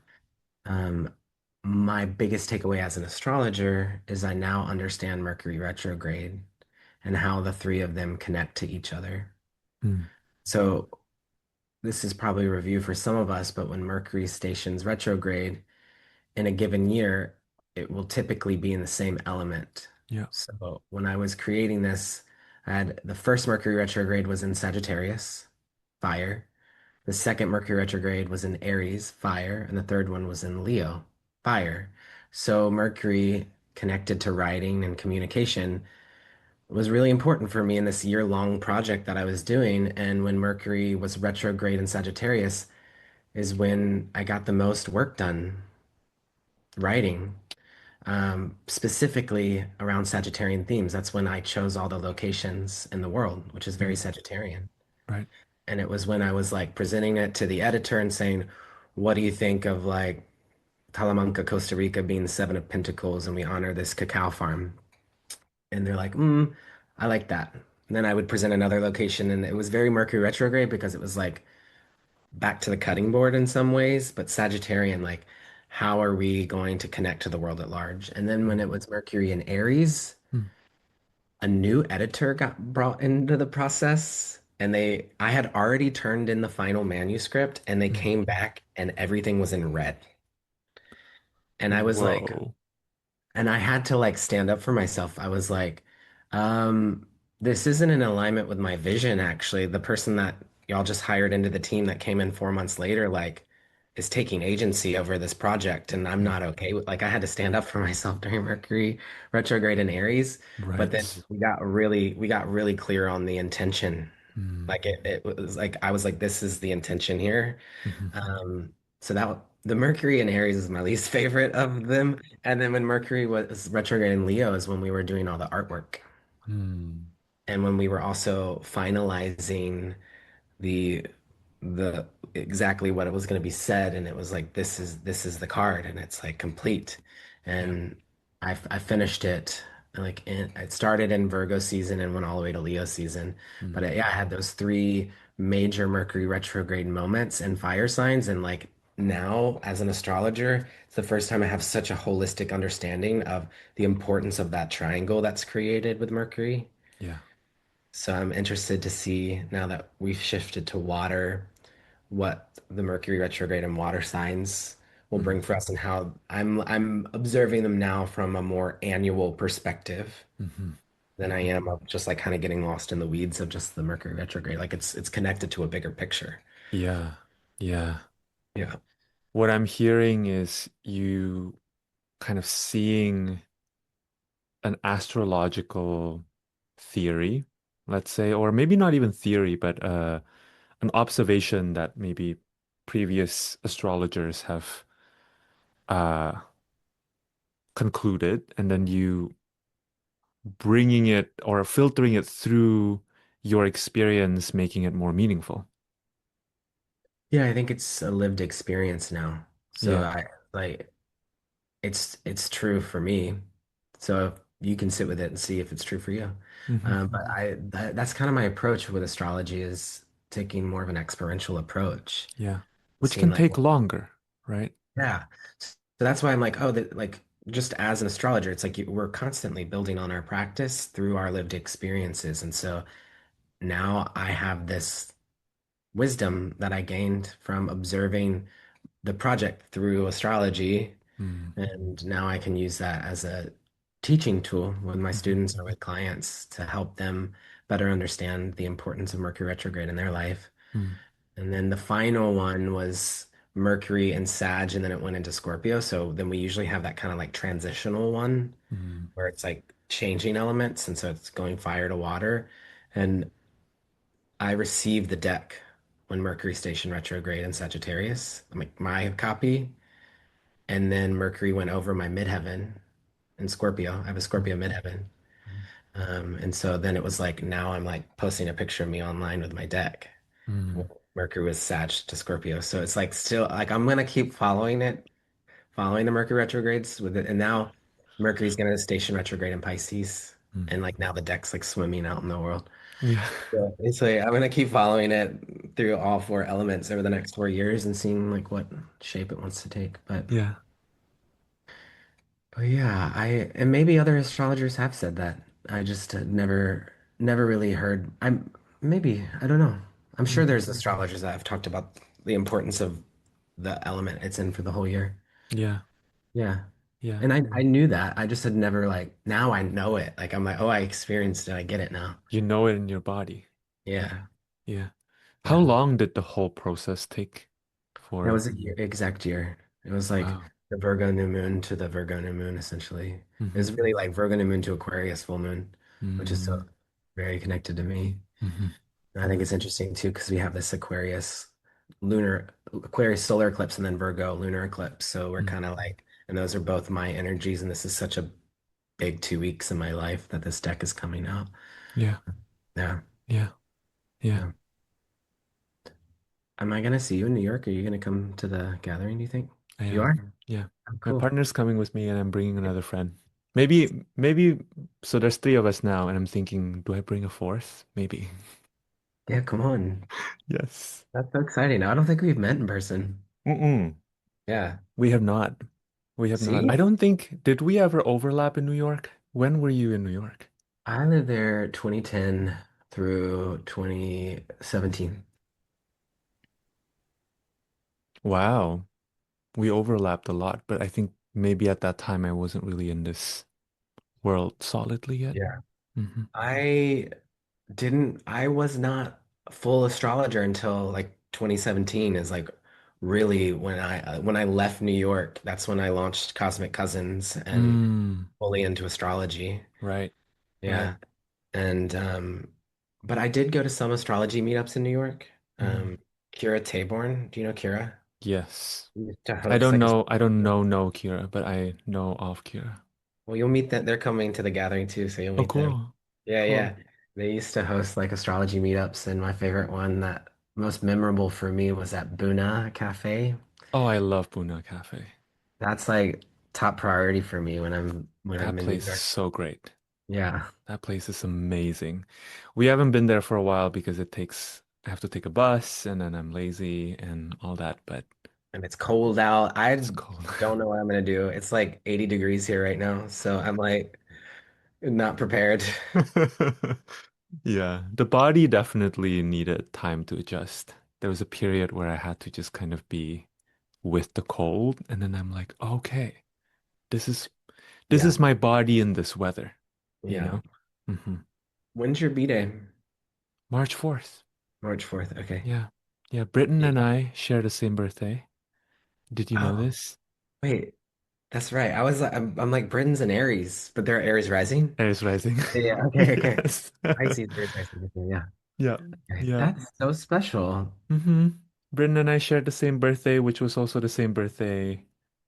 Um, my biggest takeaway as an astrologer is I now understand Mercury retrograde and how the three of them connect to each other. Mm. So this is probably a review for some of us, but when Mercury stations retrograde in a given year, it will typically be in the same element. Yeah. So when I was creating this, I had the first Mercury retrograde was in Sagittarius, fire. The second Mercury retrograde was in Aries, fire, and the third one was in Leo, fire. So Mercury connected to writing and communication was really important for me in this year-long project that I was doing. And when Mercury was retrograde in Sagittarius is when I got the most work done writing, specifically around Sagittarian themes. That's when I chose all the locations in the world, which is very Mm. Sagittarian. Right. And it was when I was like presenting it to the editor and saying, what do you think of like Talamanca, Costa Rica being the Seven of Pentacles and we honor this cacao farm? And they're like, I like that. And then I would present another location and it was very Mercury retrograde because it was like back to the cutting board in some ways, but Sagittarian, like, how are we going to connect to the world at large? And then when Mm. it was Mercury in Aries, Mm. a new editor got brought into the process. And I had already turned in the final manuscript and they Mm. came back and everything was in red. And I was like, Whoa. and I had to like stand up for myself. I was like, um, this isn't in alignment with my vision, actually. The person that y'all just hired into the team that came in 4 months later, like, is taking agency over this project, and I'm Mm. not okay with like I had to stand up for myself during Mercury retrograde in Aries. But then Right. we got really clear on the intention. Mm. Like it was like I was like, this is the intention here. Mhm. So the Mercury in Aries is my least favorite of them. And then when Mercury was retrograde in Leo is when we were doing all the artwork. Mm. And when we were also finalizing the the exactly what it was going to be said, and it was like this is the card and it's like complete. Yeah. And I finished it it started in Virgo season and went all the way to Leo season. Mm. But yeah, I had those three major Mercury retrograde moments and fire signs, and like now as an astrologer, it's the first time I have such a holistic understanding of the importance of that triangle that's created with Mercury. Yeah. So I'm interested to see now that we've shifted to water, what the Mercury retrograde and water signs will Mm. bring for us and how I'm observing them now from a more annual perspective Mhm. than I Mhm. am of just like kind of getting lost in the weeds of just the Mercury retrograde. Like it's connected to a bigger picture. Yeah. Yeah. Yeah. What I'm hearing is you kind of seeing an astrological theory, let's say, or maybe not even theory, but an observation that maybe previous astrologers have uh, concluded, and then you bringing it or filtering it through your experience, making it more meaningful. Yeah, I think it's a lived experience now. So Yeah. I like it's true for me. So you can sit with it and see if it's true for you. Mhm. But Mhm. that's kind of my approach with astrology is taking more of an experiential approach, Yeah. Which seeing can like, take longer, right? yeah. So that's why I'm like, oh, that like just as an astrologer, it's like we're constantly building on our practice through our lived experiences. And so now I have this wisdom that I gained from observing the project through astrology. Mm. And now I can use that as a teaching tool with my Mhm. students or with clients to help them better understand the importance of Mercury retrograde in their life. Mm. And then the final one was Mercury and Sag, and then it went into Scorpio. So then we usually have that kind of like transitional one Mm. where it's like changing elements. And so it's going fire to water. And I received the deck when Mercury station retrograde in Sagittarius, like my copy. And then Mercury went over my midheaven in Scorpio. I have a Scorpio Mm. midheaven. And so then it was like now I'm like posting a picture of me online with my deck. Mm. Mercury was Sag to Scorpio. So it's like still like I'm gonna keep following it, following the Mercury retrogrades with it. And now Mercury's gonna station retrograde in Pisces. Mm. And like now the deck's like swimming out in the world. Yeah. Yeah. It's like I'm gonna keep following it through all four elements over the next 4 years and seeing like what shape it wants to take. Yeah. But yeah, and maybe other astrologers have said that. I just had never. never really heard. I'm maybe, I don't know. I'm sure Mm. there's astrologers that have talked about the importance of the element it's in for the whole year. Yeah, Yeah. yeah. And I knew that. I just had never like now I know it. Like I'm like, oh, I experienced it. I get it now. You know it in your body. Yeah. Yeah, yeah. How Yeah. long did the whole process take That for? was a year, exact year. It was like Wow. the Virgo new moon to the Virgo new moon, essentially. It Mm-hmm. was really like Virgo new moon to Aquarius full moon, which is so Mm-hmm. very connected to me. Mm-hmm. And I think it's interesting too because we have this Aquarius solar eclipse and then Virgo lunar eclipse. So we're kind of like, and those are both my energies. And this is such a big 2 weeks in my life that this deck is coming out. Yeah, Yeah. yeah, yeah. Yeah. Am I gonna see you in New York? Are you gonna come to the gathering, do you think? I You am. are? Yeah. Oh, My cool. partner's coming with me and I'm bringing another friend. Maybe, so there's three of us now, and I'm thinking, do I bring a fourth? Maybe. Yeah, come on. Yes. That's so exciting. I don't think we've met in person. Mm-mm. Yeah. We have not. We have not. I See? don't think, did we ever overlap in New York? When were you in New York? I lived there 2010 through 2017. Wow. We overlapped a lot, but I think maybe at that time I wasn't really in this world solidly yet. Yeah. Hmm. I was not a full astrologer until like 2017 is like really when I left New York, that's when I launched Cosmic Cousins and Mm, fully into astrology. right, right. Yeah. And but I did go to some astrology meetups in New York. Mm. Kira Taborn, do you know Kira? Yes. We used to host like I don't know no Kira, but I know of Kira. well, you'll meet them. They're coming to the gathering too, so you'll Oh, meet them. cool. Yeah, Cool. yeah. They used to host like astrology meetups, and my favorite one that most memorable for me was at Buna Cafe. Oh, I love Buna Cafe. That's like top priority for me when That I'm in New place is York. so great. Yeah, That place is amazing. We haven't been there for a while because I have to take a bus and then I'm lazy and all that, but and it's cold out. I it's cold. don't know what I'm gonna do. It's like 80 degrees here right now, so I'm like not prepared. Yeah, the body definitely needed time to adjust. There was a period where I had to just kind of be with the cold, and then I'm like, okay, this is this Yeah, is my you in this weather, you yeah. know? Hmm. When's your B-day? March 4th. March 4th. Okay. Yeah. Yeah, Britain Yeah. and I share the same birthday. Did you know Oh, this? wait. That's right. I'm like Britons and Aries, but they're Aries rising. Aries rising. Yeah, okay, okay. Yes. Pisces, Aries rising. Okay, yeah. Yeah. Okay. Yeah. That's so special. Hmm. Britain and I shared the same birthday, which was also the same birthday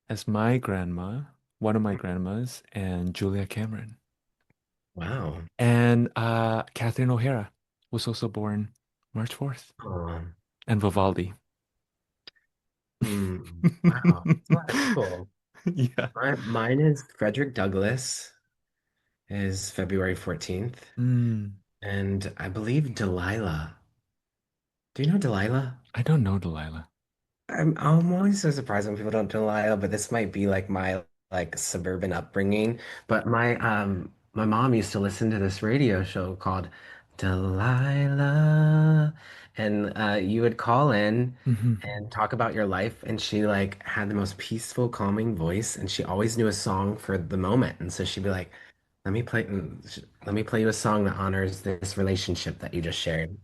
as my grandma, one of my grandmas, and Julia Cameron. Wow. And Catherine O'Hara was also born March 4th. Oh, And Vivaldi. wow. That's a lot of people. Yeah. Mine is Frederick Douglass is February 14th. Mm, And I believe Delilah. Do you know Delilah? I don't know Delilah. I'm always so surprised when people don't know Delilah, but this might be like my like suburban upbringing. But my mom used to listen to this radio show called Delilah, and you would call in Hmm. and talk about your life, and she like had the most peaceful, calming voice, and she always knew a song for the moment, and so she'd be like, let me play you a song that honors this relationship that you just shared."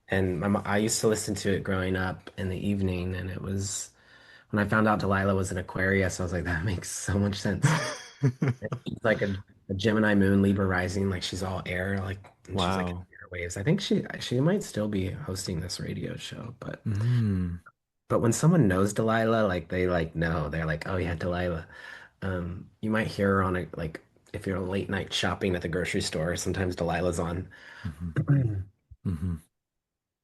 And I used to listen to it growing up in the evening, and it was when I found out Delilah was an Aquarius, I was like, that makes so much sense. And she's like a Gemini moon, Libra rising, like she's all air, like, and she's like Wow. airwaves. I think she might still be hosting this radio show, Mm. but when someone knows Delilah, like they like know, they're like, oh yeah, Delilah. You might hear her on a like if you're late night shopping at the grocery store, sometimes Delilah's on. Hmm. Hmm.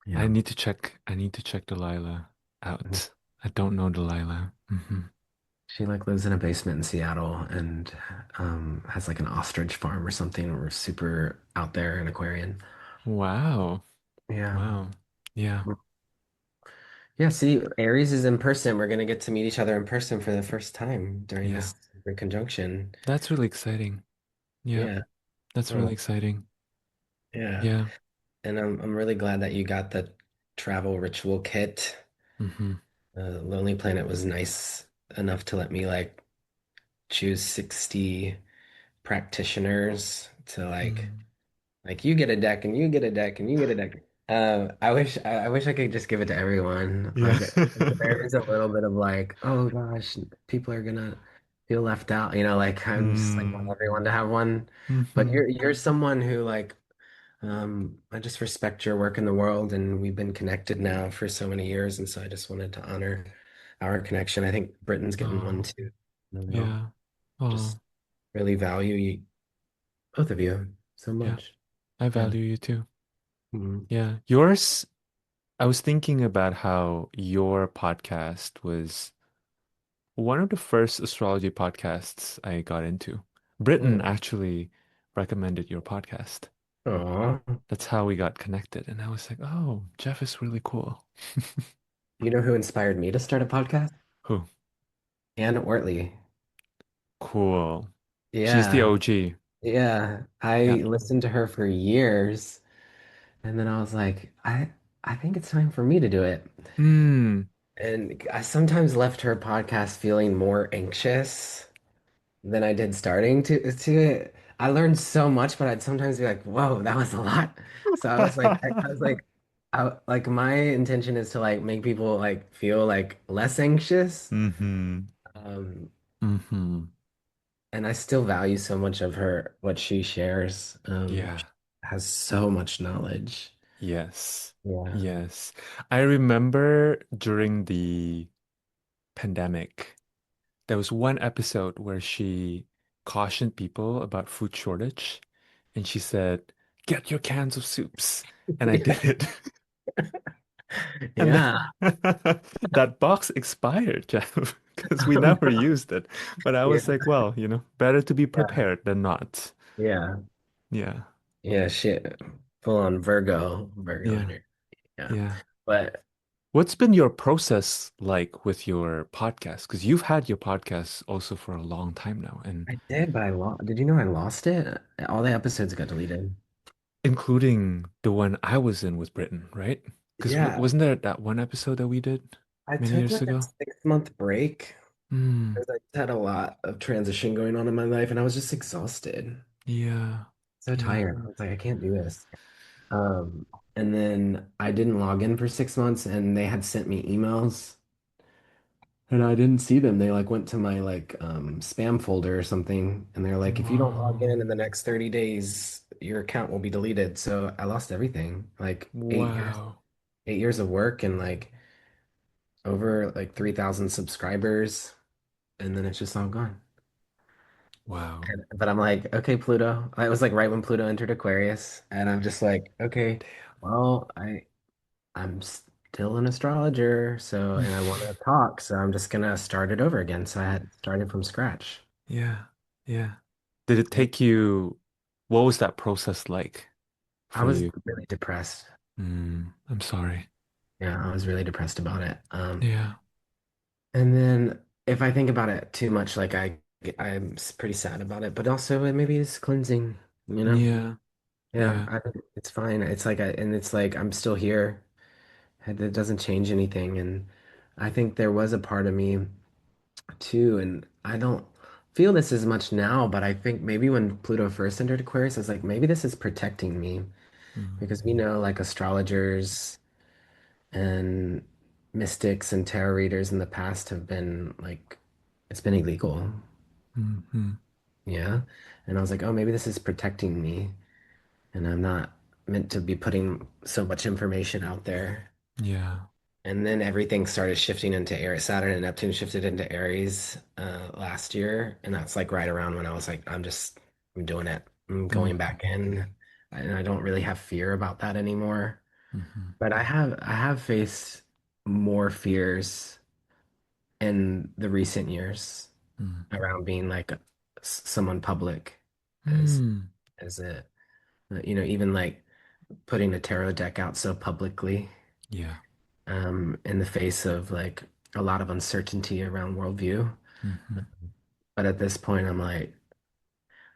Yeah. I need to check Delilah out. I don't know Delilah. Hmm. She like lives in a basement in Seattle and has like an ostrich farm or something. We're super out there in Aquarian. Wow. Yeah. Wow. Yeah. Yeah, see, Aries is in person. We're gonna get to meet each other in person for the first time during Yeah. this conjunction. That's really exciting. Yeah. Yeah. That's really Oh, exciting. Yeah. Yeah. And I'm really glad that you got the travel ritual kit. Hmm. Lonely Planet was nice enough to let me like choose 60 practitioners to Mm. like you get a deck and you get a deck and you get a deck. I wish I could just give it to everyone. Yeah. Like there is a little bit of like, oh gosh, people are gonna feel left out. Like I'm just like want Mm. everyone to have one. But Hmm. you're someone who like I just respect your work in the world, and we've been connected now for so many years, and so I just wanted to honor our connection. I think Britain's getting one Oh, too. And I yeah. Oh, just really value you, both of you so yeah. much. I Yeah. value you too. Mhm. Yeah. Yours, I was thinking about how your podcast was one of the first astrology podcasts I got into. Britain Mm. actually recommended your podcast. Aw. That's how we got connected. And I was like, oh, Jeff is really cool. You know who inspired me to start a podcast? Who? Anne Ortley. Cool. She's the Yeah. OG. Yeah. Yeah. I listened to her for years, and then I was like, I think it's time for me to do it. Mm. And I sometimes left her podcast feeling more anxious than I did starting to it. I learned so much, but I'd sometimes be like, "Whoa, that was a lot." So I was like, like my intention is to like make people like feel like less anxious. Mm-hmm. Um, Mm-hmm. and I still value so much of what she shares. She Yeah. has so much knowledge. Yes. Yeah. Yes. I remember during the pandemic, there was one episode where she cautioned people about food shortage, and she said, "Get your cans of soups." And I did it. And Yeah. then that box expired, Jeff, because we never used it. But I Yeah. was like, well, better to be Yeah. prepared than not. Yeah. Yeah. Yeah. Shit. Full on Virgo Yeah. energy. Yeah. Yeah. But What's been your process like with your podcast? Because you've had your podcast also for a long time now, and I did, but I lost. Did you know I lost it? All the episodes got deleted. including the one I was in with Britain, right? Because Yeah, wasn't there that one episode that we did I many took years like a ago? 6 month break Hmm. because I had a lot of transition going on in my life, and I was just exhausted, Yeah. so Yeah. tired. I was like, I can't do this. Um, and then I didn't log in for 6 months, and they had sent me emails, and I didn't see them. They like went to my like spam folder or something, and they're like, if you don't log Wow. in the next 30 days, your account will be deleted. So I lost everything, like 8 years, Wow. 8 years of work, and like over like 3,000 subscribers, and then it's just all gone. Wow. But I'm like, okay, Pluto. It was like right when Pluto entered Aquarius, and I'm just like, okay, well, I'm still an astrologer, so Damn. and I want to talk, so I'm just gonna start it over again. So I had started from scratch. Yeah. Yeah. Did it Yeah. take you, what was that process like I for was you? really depressed. I'm sorry. Yeah, I was really depressed about it. Yeah. And then if I think about it too much, like I'm pretty sad about it, but also maybe it's cleansing, you know? Yeah. Yeah, Yeah. I think it's fine. It's like and it's like I'm still here. And it doesn't change anything. And I think there was a part of me too, and I don't feel this as much now, but I think maybe when Pluto first entered Aquarius, I was like, maybe this is protecting me Mm, because we know like astrologers and mystics and tarot readers in the past have been like, it's been illegal. mm, Yeah. And I was like, oh, maybe this is protecting me, and I'm not meant to be putting so much information out there. yeah. And then everything started shifting into Aries. Saturn and Neptune shifted into Aries last year. And that's like right around when I was like, I'm doing it. I'm Mm, going back in. And I don't really have fear about that anymore. mhm, But I have faced more fears in the recent years mm, around being like someone public as mm. as a even like putting a tarot deck out so publicly Yeah. in the face of like a lot of uncertainty around worldview. Mhm, But at this point, I'm like,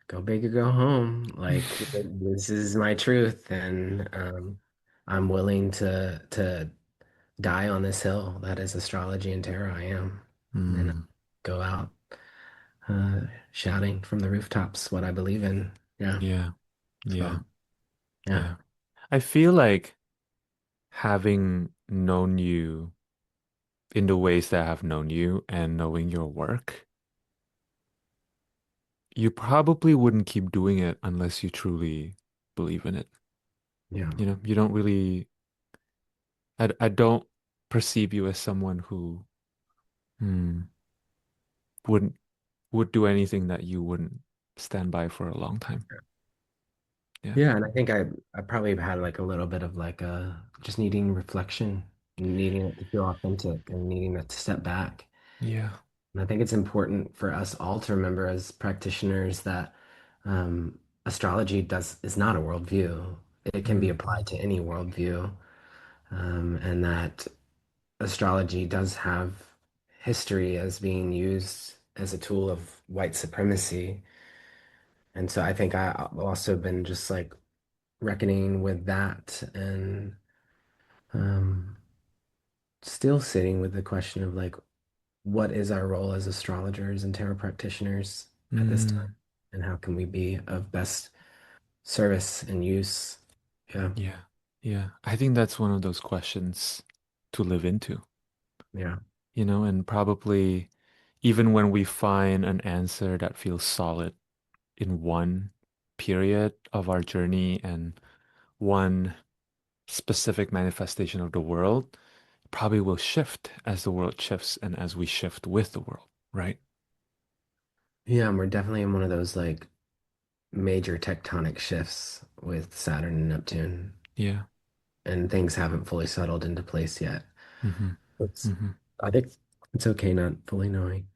go big or go home. Like this is my truth, and I'm willing to die on this hill that is astrology and tarot. I am, and Mm, go out uh, shouting from the rooftops what I believe in. Yeah. yeah, yeah, So yeah, yeah. I feel like having known you in the ways that I have known you and knowing your work, you probably wouldn't keep doing it unless you truly believe in it. yeah, You don't really, I don't perceive you as someone who hmm, wouldn't would do anything that you wouldn't stand by for a long time. Yeah. yeah. And I think I probably had like a little bit of like just needing reflection, needing it to feel authentic, and needing it to step back. Yeah. And I think it's important for us all to remember as practitioners that astrology does is not a worldview. It can be Mm, applied to any worldview, and that astrology does have history as being used as a tool of white supremacy. And so I think I've also been just like reckoning with that and um, still sitting with the question of like, what is our role as astrologers and tarot practitioners at this time? mm, And how can we be of best service and use? Yeah, yeah. Yeah. I think that's one of those questions to live into, yeah, and probably even when we find an answer that feels solid in one period of our journey and one specific manifestation of the world, probably will shift as the world shifts and as we shift with the world, right? yeah. And we're definitely in one of those like major tectonic shifts with Saturn and Neptune, Yeah. and things haven't fully settled into place yet. hmm It's, hmm I think it's okay not fully knowing.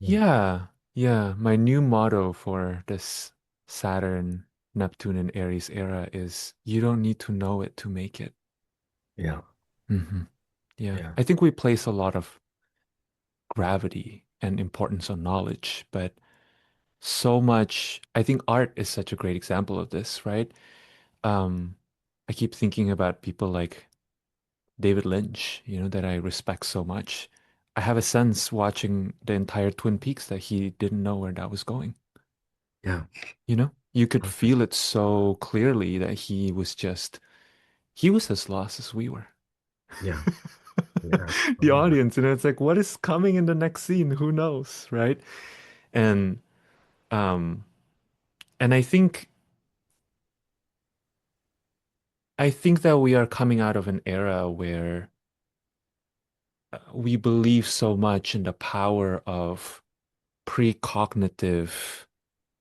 Yeah, Yeah. Yeah. My new motto for this Saturn, Neptune, and Aries era is you don't need to know it to make it. yeah, hmm Yeah. yeah, I think we place a lot of gravity and importance on knowledge, but so much, I think art is such a great example of this, right? Um, I keep thinking about people like David Lynch, that I respect so much. I have a sense watching the entire Twin Peaks that he didn't know where that was going. yeah, You could feel it so clearly that he was as lost as we were. yeah, yeah. The Oh, yeah. audience, it's like, what is coming in the next scene? Who knows, right? And um, and I think that we are coming out of an era where we believe so much in the power of precognitive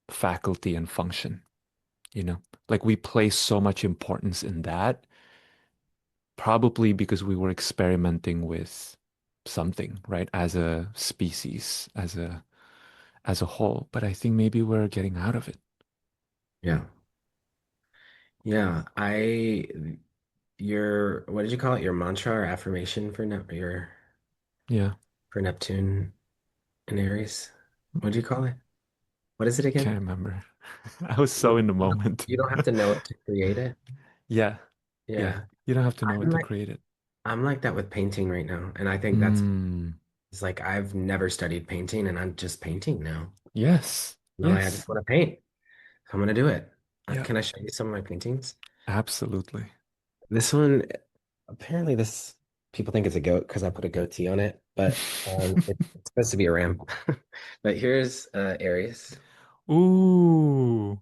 faculty and function, you know? Like we place so much importance in that, probably because we were experimenting with something, right? As a species, as a whole. But I think maybe we're getting out of it. Yeah. Yeah. Your, what did you call it? Your mantra or affirmation for Yeah. for Neptune and Aries? What do you call it? What is it Can't again? remember. I was You so in the moment. you don't have to know it to create it. Yeah. Yeah. Yeah. You don't have to know I'm it to like, create it. I'm like that with painting right now. And I think that's, Mm. it's like I've never studied painting and I'm just painting now. Yes. No, I Yes. just want to paint. I'm gonna do it. Yeah. Can I show you some of my paintings? Absolutely. This one, apparently this people think it's a goat because I put a goatee on it, but it's supposed to be a ram. But here's Aries. Ooh.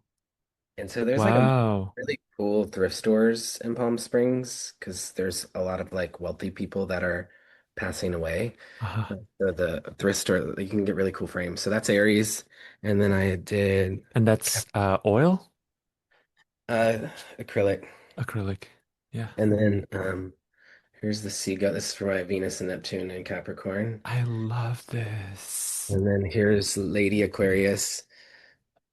And so there's like a Wow. really cool thrift stores in Palm Springs because there's a lot of like wealthy people that are passing away. Uh-huh. The thrift store, you can get really cool frames. So that's Aries. And then I did And that's oil? uh acrylic. Acrylic. Yeah. And then here's the seagull. This is for my Venus and Neptune and Capricorn. I love this. And then here's Lady Aquarius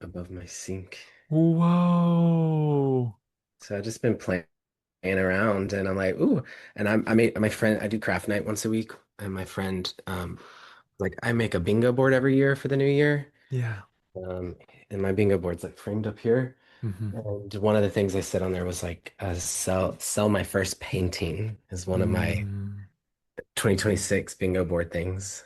above my sink. Whoa. So I've just been playing around and I'm like, ooh. And I made my friend, I do craft night once a week. And my friend, like I make a bingo board every year for the new year. Yeah. Um, and my bingo board's like framed up here. Hmm. And one of the things I said on there was like sell my first painting is one of my Mm, 2026 bingo board things.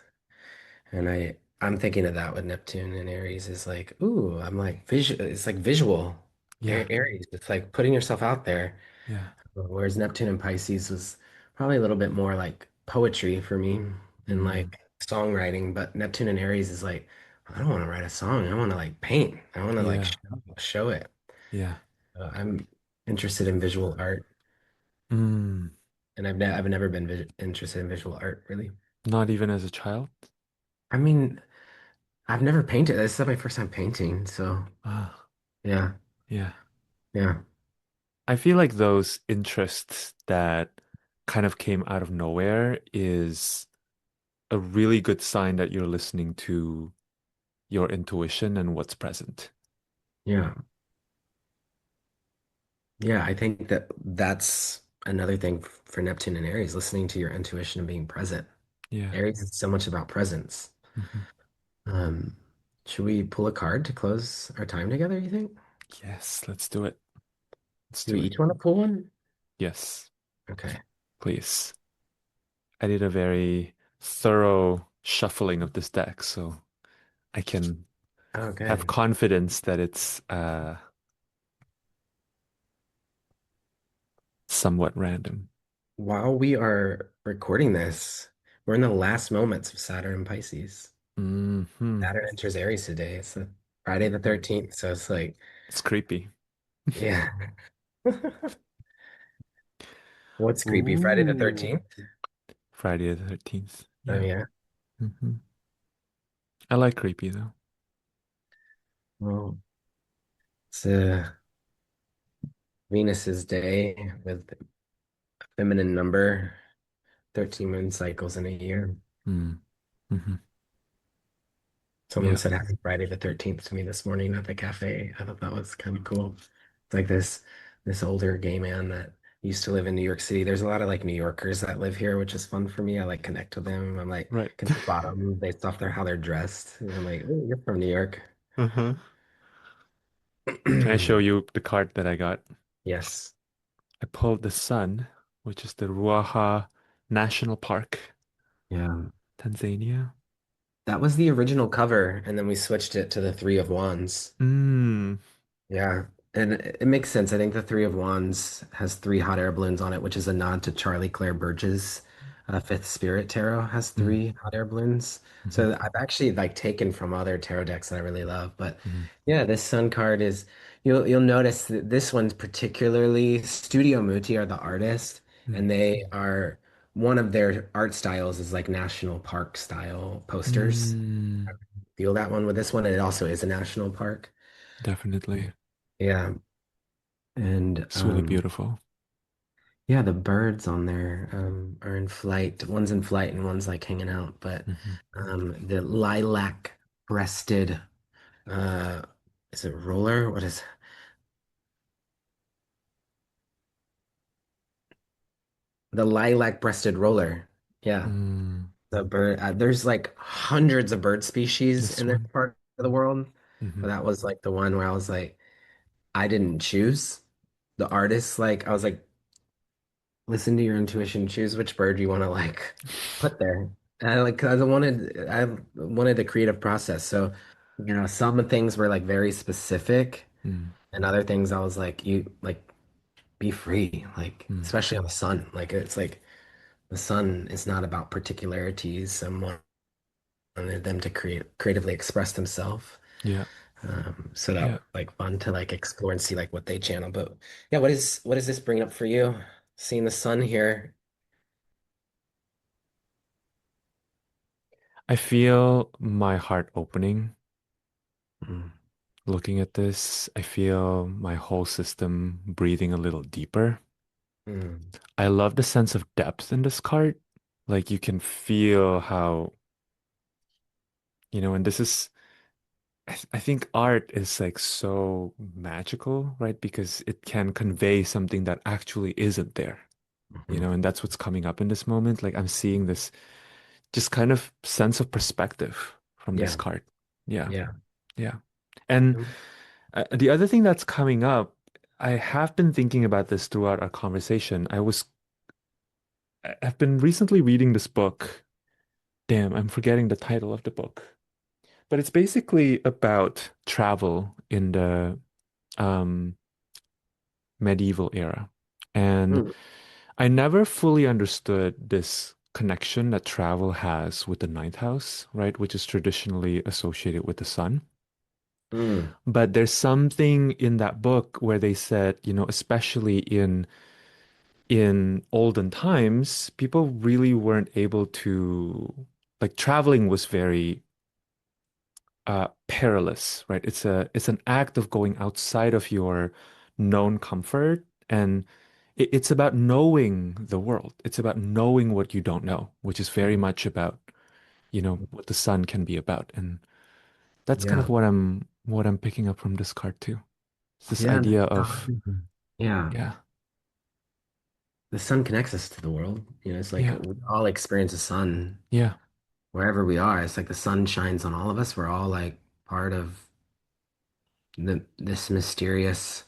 And I'm thinking of that with Neptune and Aries is like, ooh, I'm like visual. It's like visual yeah, Aries. It's like putting yourself out there. yeah. Whereas Neptune and Pisces was probably a little bit more like poetry for me and Mm, like songwriting. But Neptune and Aries is like, I don't want to write a song. I want to like paint. I want to like yeah, show it. yeah. I'm interested in visual art, Mm, and I've never been interested in visual art really. not even as a child? I mean, I've never painted. This is my first time painting, so Ah, yeah, yeah. yeah, I feel like those interests that kind of came out of nowhere is a really good sign that you're listening to your intuition and what's present. yeah, yeah. I think that that's another thing for Neptune and Aries, listening to your intuition and being present. Yeah. Aries is so much about presence. Hmm. Um, should we pull a card to close our time together, you think? Yes, let's do it. Let's Do do we it. each want to pull one? Yes, Okay. please. I did a very thorough shuffling of this deck, so I can Oh, have good. confidence that it's somewhat random. While we are recording this, we're in the last moments of Saturn and Pisces. Hmm. Saturn enters Aries today. It's Friday the 13th. So it's like, It's creepy. yeah. What's creepy? Friday the Ooh. 13th? Friday the 13th. Oh, Yeah. yeah. Hmm. I like creepy though. Well, it's Venus's day with a feminine number, 13 moon cycles in a year. Mm. Hmm. Someone Yeah. said happy Friday the 13th to me this morning at the cafe. I thought that was kind of cool. It's like this older gay man that used to live in New York City. There's a lot of like New Yorkers that live here, which is fun for me. I like connect with them. I'm like Right. can spot them based off how they're dressed. And I'm like, oh, you're from New York. Uh-huh. Can I show you the card that I got? Yes. I pulled the sun, which is the Ruaha National Park, Yeah. Tanzania. That was the original cover, and then we switched it to the Three of Wands. Mm. Yeah, and it makes sense. I think the Three of Wands has three hot air balloons on it, which is a nod to Charlie Claire Burge's Fifth Spirit Tarot has Mm. three hot air balloons. Hmm. So I've actually like taken from other tarot decks that I really love. But Hmm. yeah, this Sun card is you'll notice that this one's particularly Studio Muti are the artist, and they are one of their art styles is like national park style posters. Mm. I feel that one with this one, and it also is a national park. Definitely. Yeah. And It's really beautiful. yeah, the birds on there are in flight. One's in flight and one's like hanging out. But Hmm. the lilac breasted uh is it roller? What is the lilac breasted roller? Yeah. Mm. The bird there's like hundreds of bird species This in this one. part of the world. Hmm. But that was like the one where I was like, I didn't choose the artist. Like I was like, listen to your intuition, choose which bird you want to like put there. And I like 'cause I wanted the creative process. So, some things were like very specific Mm. and other things I was like, you like be free, like Mm. especially on the sun. Like it's like the sun is not about particularities. Someone wanted them to creatively express themselves. Yeah. So that Yeah. was like fun to like explore and see like what they channel. But yeah, what is this bringing up for you? Seeing the sun here. I feel my heart opening Mm. looking at this. I feel my whole system breathing a little deeper. Mm. I love the sense of depth in this card. Like you can feel how, and this is, I think art is like so magical, right? Because it can convey something that actually isn't there, Mhm. and that's what's coming up in this moment. Like I'm seeing this just kind of sense of perspective from this Yeah, card. Yeah. yeah, Yeah. And the other thing that's coming up, I have been thinking about this throughout our conversation. I've been recently reading this book. Damn, I'm forgetting the title of the book. But it's basically about travel in the um, medieval era. And Mm, I never fully understood this connection that travel has with the ninth house, right? Which is traditionally associated with the sun. mm, But there's something in that book where they said, especially in olden times, people really weren't able to, like, traveling was very perilous, right? It's an act of going outside of your known comfort, and it's about knowing the world. It's about knowing what you don't know, which is very much about, what the sun can be about. And that's kind of yeah. what I'm picking up from this card too. It's this Yeah. idea of, Yeah. yeah, The sun connects us to the world. It's like yeah, we all experience the sun yeah, wherever we are. It's like the sun shines on all of us. We're all like part of this mysterious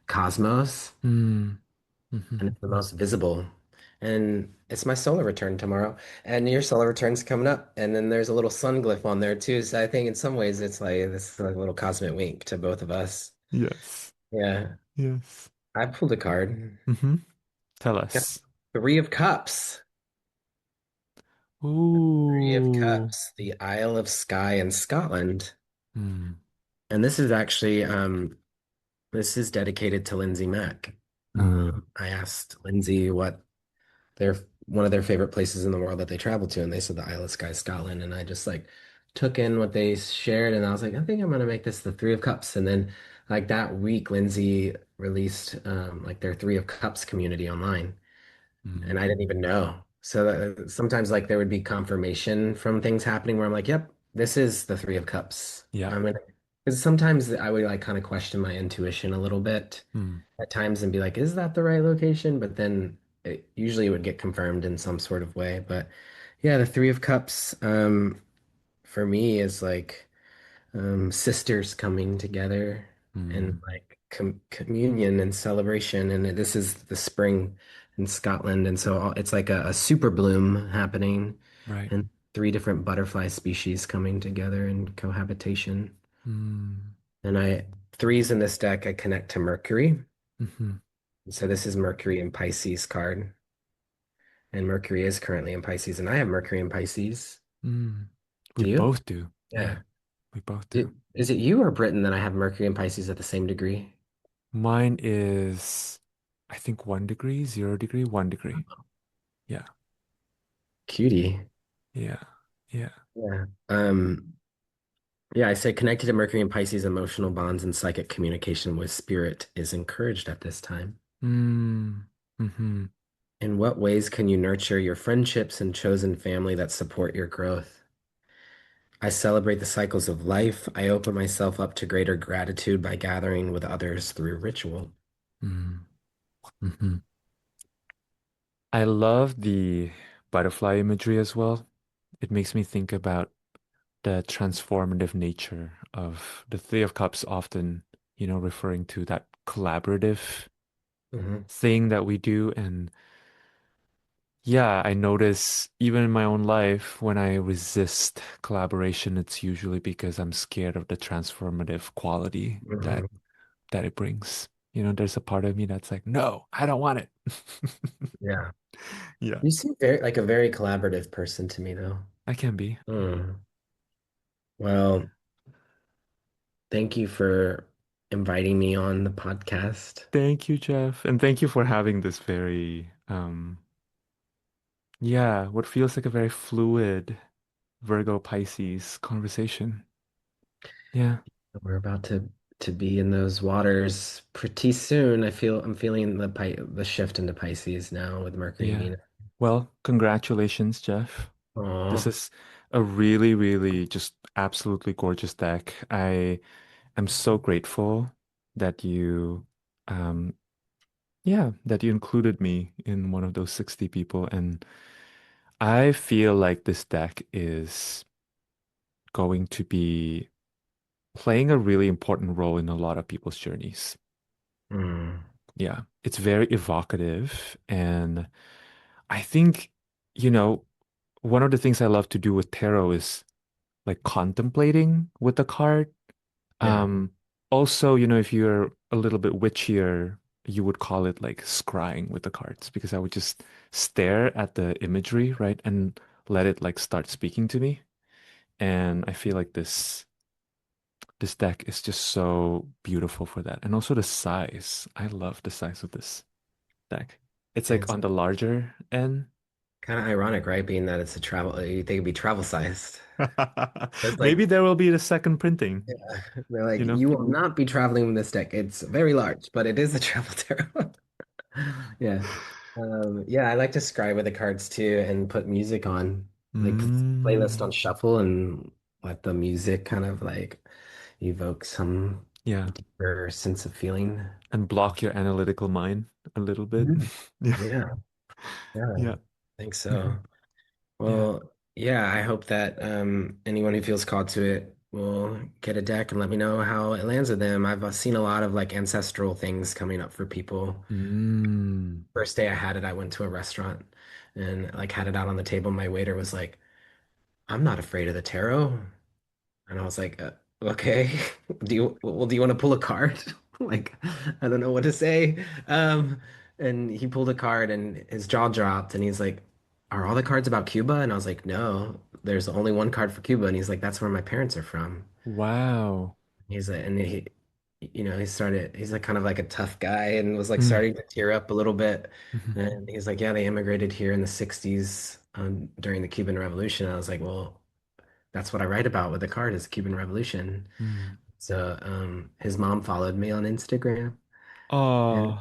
cosmos, mm, hmm, and it's the most visible. And it's my solar return tomorrow, and your solar return's coming up, and then there's a little sun glyph on there too. So I think in some ways it's like this like little cosmic wink to both of us. yes, Yeah, yes. I pulled a card. Hmm. Tell Got us. Three of Cups. Three of Ooh. Cups, the Isle of Skye in Scotland. Mm, And this is actually this is dedicated to Lindsay Mack. I asked Lindsay what their one of their favorite places in the world that they traveled to, and they said the Isle of Skye, Scotland. And I just like took in what they shared, and I was like, I think I'm gonna make this the Three of Cups. And then like that week, Lindsay released like their Three of Cups community online, and I didn't mm. even know. So that, sometimes like there would be confirmation from things happening where I'm like, yep, this is the Three of Cups. Yeah. I'm gonna because sometimes I would like kind of question my intuition a little bit Mm, at times and be like, is that the right location? But then it usually would get confirmed in some sort of way. But yeah, the Three of Cups for me is like sisters coming together and mm. like communion and celebration. And this is the spring in Scotland. And so it's like a super bloom happening Right. and three different butterfly species coming together in cohabitation. Mm, And threes in this deck, I connect to Mercury. hmm. So this is Mercury in Pisces card. And Mercury is currently in Pisces. And I have Mercury in Pisces. Mm. We Do you? both do. Yeah, Yeah. we both do. Is it you or Britain that I have Mercury in Pisces at the same degree? Mine is, I think, 1 degree, 0 degree, 1 degree. Yeah, Cutie. yeah, yeah. Yeah. Yeah, I say connected to Mercury and Pisces, emotional bonds and psychic communication with spirit is encouraged at this time. Mm, hmm. In what ways can you nurture your friendships and chosen family that support your growth? I celebrate the cycles of life. I open myself up to greater gratitude by gathering with others through ritual. Mm, hmm. I love the butterfly imagery as well. It makes me think about the transformative nature of the Three of Cups, often, referring to that collaborative Hmm. thing that we do. And yeah, I notice even in my own life, when I resist collaboration, it's usually because I'm scared of the transformative quality that Hmm. that it brings. There's a part of me that's like, no, I don't want it. Yeah. Yeah, You seem very like a very collaborative person to me, though. I can be. Hmm. Well, thank you for inviting me on the podcast. Thank you, Jeff. And thank you for having this very, yeah, what feels like a very fluid Virgo Pisces conversation. Yeah, We're about to be in those waters pretty soon. I'm feeling the shift into Pisces now with Mercury and yeah. Venus. Well, congratulations, Jeff. This Oh, is a really, really just absolutely gorgeous deck. I am so grateful that um, that you included me in one of those 60 people. And I feel like this deck is going to be playing a really important role in a lot of people's journeys. Mm, Yeah, it's very evocative. And I think, you know, one of the things I love to do with tarot is like contemplating with the card. yeah. Um, Also, if you're a little bit witchier, you would call it like scrying with the cards because I would just stare at the imagery, right? And let it like start speaking to me. And I feel like this deck is just so beautiful for that. And also the size. I love the size of this deck. It's like It's on the larger end. kind of ironic, right? Being that it's a travel, you think it'd be travel sized. It's like, Maybe there will be the second printing, yeah, they're like, you know? you will not be traveling with this deck. It's very large, but it is a travel tarot. Yeah. Yeah, I like to scribe with the cards too and put music on, like put the playlist Mm, on shuffle and let the music kind of like evoke some yeah. deeper sense of feeling. And block your analytical mind a little bit. Mhm. Yeah. Yeah, yeah, Yeah. I think Mhm. so. Yeah. Well, yeah, I hope that anyone who feels called to it will get a deck and let me know how it lands with them. I've seen a lot of like ancestral things coming up for people. Mm. First day I had it, I went to a restaurant and like had it out on the table. My waiter was like, "I'm not afraid of the tarot." And I was like, "Okay, do you want to pull a card?" Like, I don't know what to say. And he pulled a card and his jaw dropped and he's like, "Are all the cards about Cuba?" And I was like, "No, there's only one card for Cuba." And he's like, "That's where my parents are from." Wow. He's like, and he's like kind of like a tough guy and was like Mm. starting to tear up a little bit. Mhm. And he's like, yeah, they immigrated here in the 60s during the Cuban Revolution. I was like, well, that's what I write about with the card is the Cuban Revolution. Mm. So his mom followed me on Instagram. And Oh,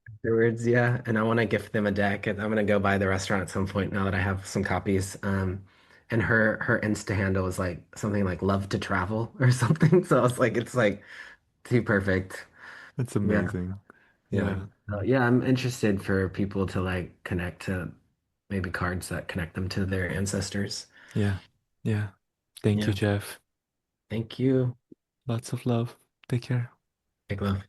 afterwards, yeah, and I want to gift them a deck. And I'm gonna go by the restaurant at some point now that I have some copies. And her Insta handle is like something like love to travel or something. So I was like, it's like too perfect. that's Yeah, amazing. yeah. Yeah. Yeah, I'm interested for people to like connect to maybe cards that connect them to their ancestors. Yeah. Yeah. Thank you, Yeah. Jeff. Thank you. Lots of love. Take care. Big love.